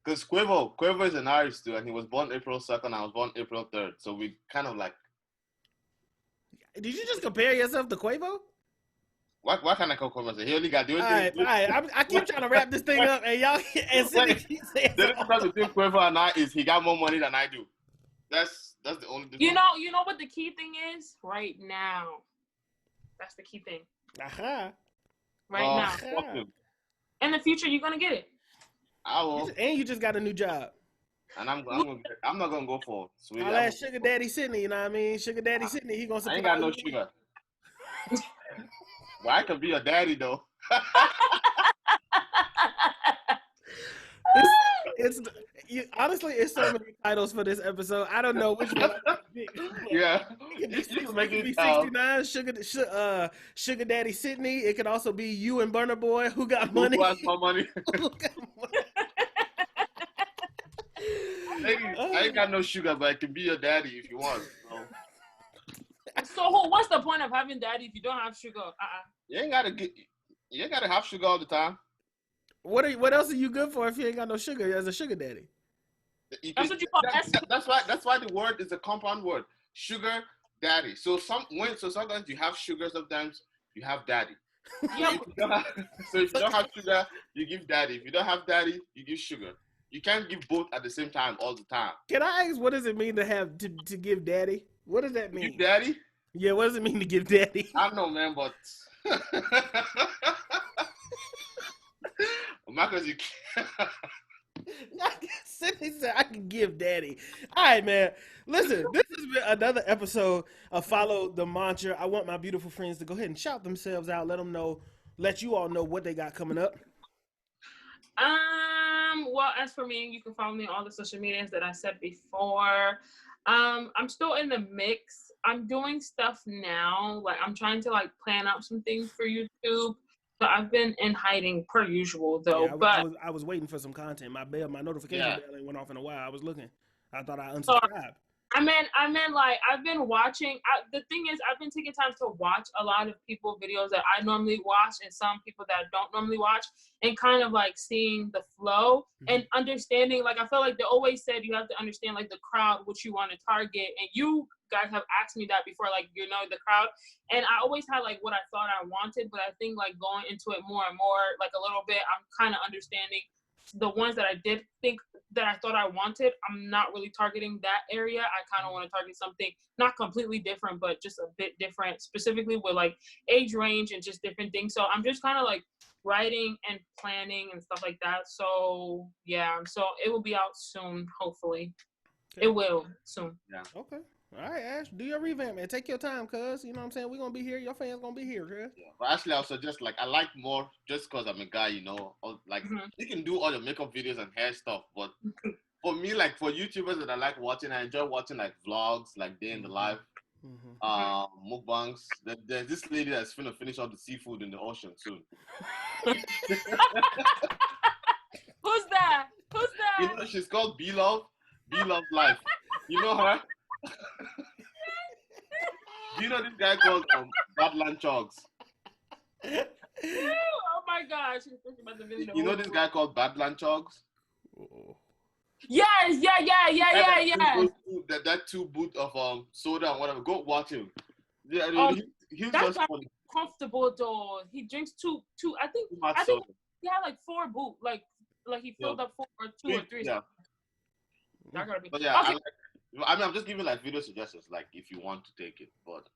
Because Quavo is an Irish too, and he was born April 2nd. I was born April 3rd, so we kind of like. Did you just compare yourself to Quavo? Why can't I call Quavo? He only got the only All right. I keep trying to wrap this thing up, and y'all and Sidney keeps saying the difference between Quavo and I is he got more money than I do. That's the only difference. You know what the key thing is right now. That's the key thing. Aha. Now. In the future, you're gonna get it. I will. And you just got a new job. And I'm not gonna go for sweetie. I'll ask Sugar Daddy Sidney. You know what I mean? Sugar Daddy Sidney. He gonna. I ain't got no sugar. Well, I could be a daddy though. Honestly, it's so many titles for this episode. I don't know which one. Yeah, it can be 69 Sugar Daddy Sidney. It could also be you and Burner Boy who got money. Who has more money? I ain't got no sugar, but I can be your daddy if you want. So what's the point of having daddy if you don't have sugar? You ain't gotta have sugar all the time. What else are you good for if you ain't got no sugar as a sugar daddy? That's what you call that's why the word is a compound word. Sugar daddy. So sometimes you have sugar, sometimes you have daddy. Yeah. So if you don't have sugar, you give daddy. If you don't have daddy, you give sugar. You can't give both at the same time all the time. Can I ask what does it mean to give daddy? What does that mean? Give daddy? Yeah, what does it mean to give daddy? I don't know, man, but Marcus, you can't. Sidney said I can give daddy. All right, man. Listen, this has been another episode of Follow the Mantra. I want my beautiful friends to go ahead and shout themselves out. Let you all know what they got coming up. Well, as for me, you can follow me on all the social medias that I said before. I'm still in the mix. I'm doing stuff now. Like I'm trying to plan out some things for YouTube. So I've been in hiding per usual though. Yeah, I was waiting for some content. My notification bell ain't went off in a while. I was looking. I thought I unsubscribed. I mean, I've been watching. The thing is, I've been taking time to watch a lot of people videos that I normally watch and some people that I don't normally watch, and kind of seeing the flow and understanding. I feel like they always said you have to understand the crowd, which you want to target, and you guys have asked me that before, the crowd, and I always had what I thought I wanted, but I think going into it more and more, a little bit, I'm kind of understanding the ones that I did think that I thought I wanted. I'm not really targeting that area. I kind of want to target something not completely different, but just a bit different, specifically with age range and just different things. So I'm just kind of writing and planning and stuff like that. So yeah, so it will be out soon, hopefully. Okay. It will soon. Yeah. Okay. All right, Ash, do your revamp, man. Take your time, cuz. You know what I'm saying? We're going to be here. Your fans going to be here, cuz. Yeah. But actually, I also just, I like more just because I'm a guy, you can do all the makeup videos and hair stuff. But for me, for YouTubers that I like watching, I enjoy watching, vlogs, day in the life, mukbangs. There's this lady that's going to finish all the seafood in the ocean soon. Who's that? She's called B-Love Life. You know her? Do you know this guy called Badland Chogs? Oh my gosh! You know this guy called Badland Chogs? Yes, yeah. That 2 boot of soda and whatever. Go watch him. Yeah, he's that's just funny. Comfortable though. He drinks two. I think he had 4 boot. He filled up 4 or 2 or 3. Yeah. That gotta be. But yeah, okay. I'm just giving video suggestions, if you want to take it, but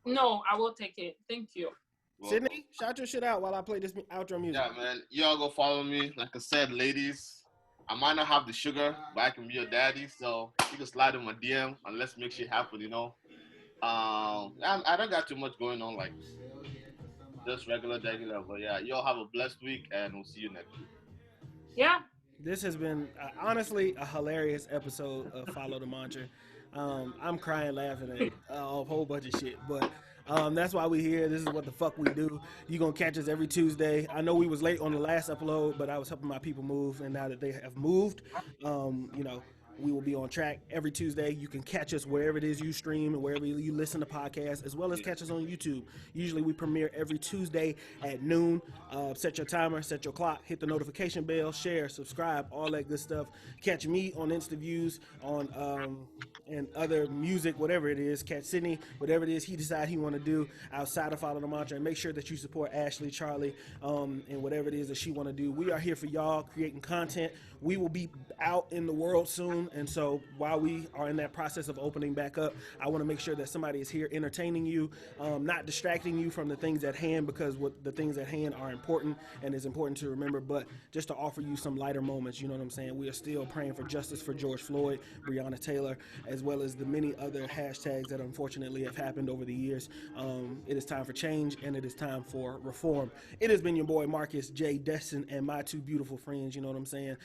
no, I will take it. Thank you. Well, Sidney, shout your shit out while I play this outro music. Yeah, man, y'all go follow me. Like I said, ladies, I might not have the sugar, but I can be your daddy, so you can slide in my DM and let's make shit happen. I don't got too much going on, just regular, but yeah, y'all have a blessed week, and we'll see you next week. Yeah. This has been, honestly, a hilarious episode of Follow the Mantra. I'm crying laughing at a whole bunch of shit, but that's why we're here. This is what the fuck we do. You're going to catch us every Tuesday. I know we was late on the last upload, but I was helping my people move, and now that they have moved, We will be on track every Tuesday. You can catch us wherever it is you stream and wherever you listen to podcasts, as well as catch us on YouTube. Usually we premiere every Tuesday at noon. Set your timer, set your clock, hit the notification bell, share, subscribe, all that good stuff. Catch me on InstaViews, on and other music, whatever it is. Catch Sidney, whatever it is he decides he want to do outside of Follow the Mantra, and make sure that you support Ashley, Charlie, and whatever it is that she want to do. We are here for y'all, creating content. We will be out in the world soon, and so while we are in that process of opening back up, I want to make sure that somebody is here entertaining you, not distracting you from the things at hand, because the things at hand are important and is important to remember, but just to offer you some lighter moments. You know what I'm saying? We are still praying for justice for George Floyd, Breonna Taylor, as well as the many other hashtags that unfortunately have happened over the years. It is time for change, and it is time for reform. It has been your boy MarcusJDestin and my two beautiful friends. You know what I'm saying?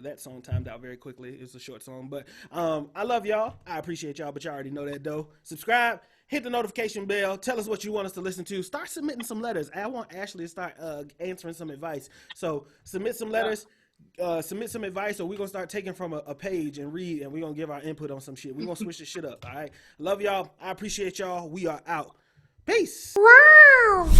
That song timed out very quickly. It's a short song, but I love y'all. I appreciate y'all, but y'all already know that though. Subscribe, hit the notification bell, tell us what you want us to listen to. Start submitting some letters. I want Ashley to start answering some advice. So submit some letters. Submit some advice, or we're gonna start taking from a page and read, and we're gonna give our input on some shit. We're gonna switch this shit up. All right, love y'all. I appreciate y'all. We are out. Peace. Wow.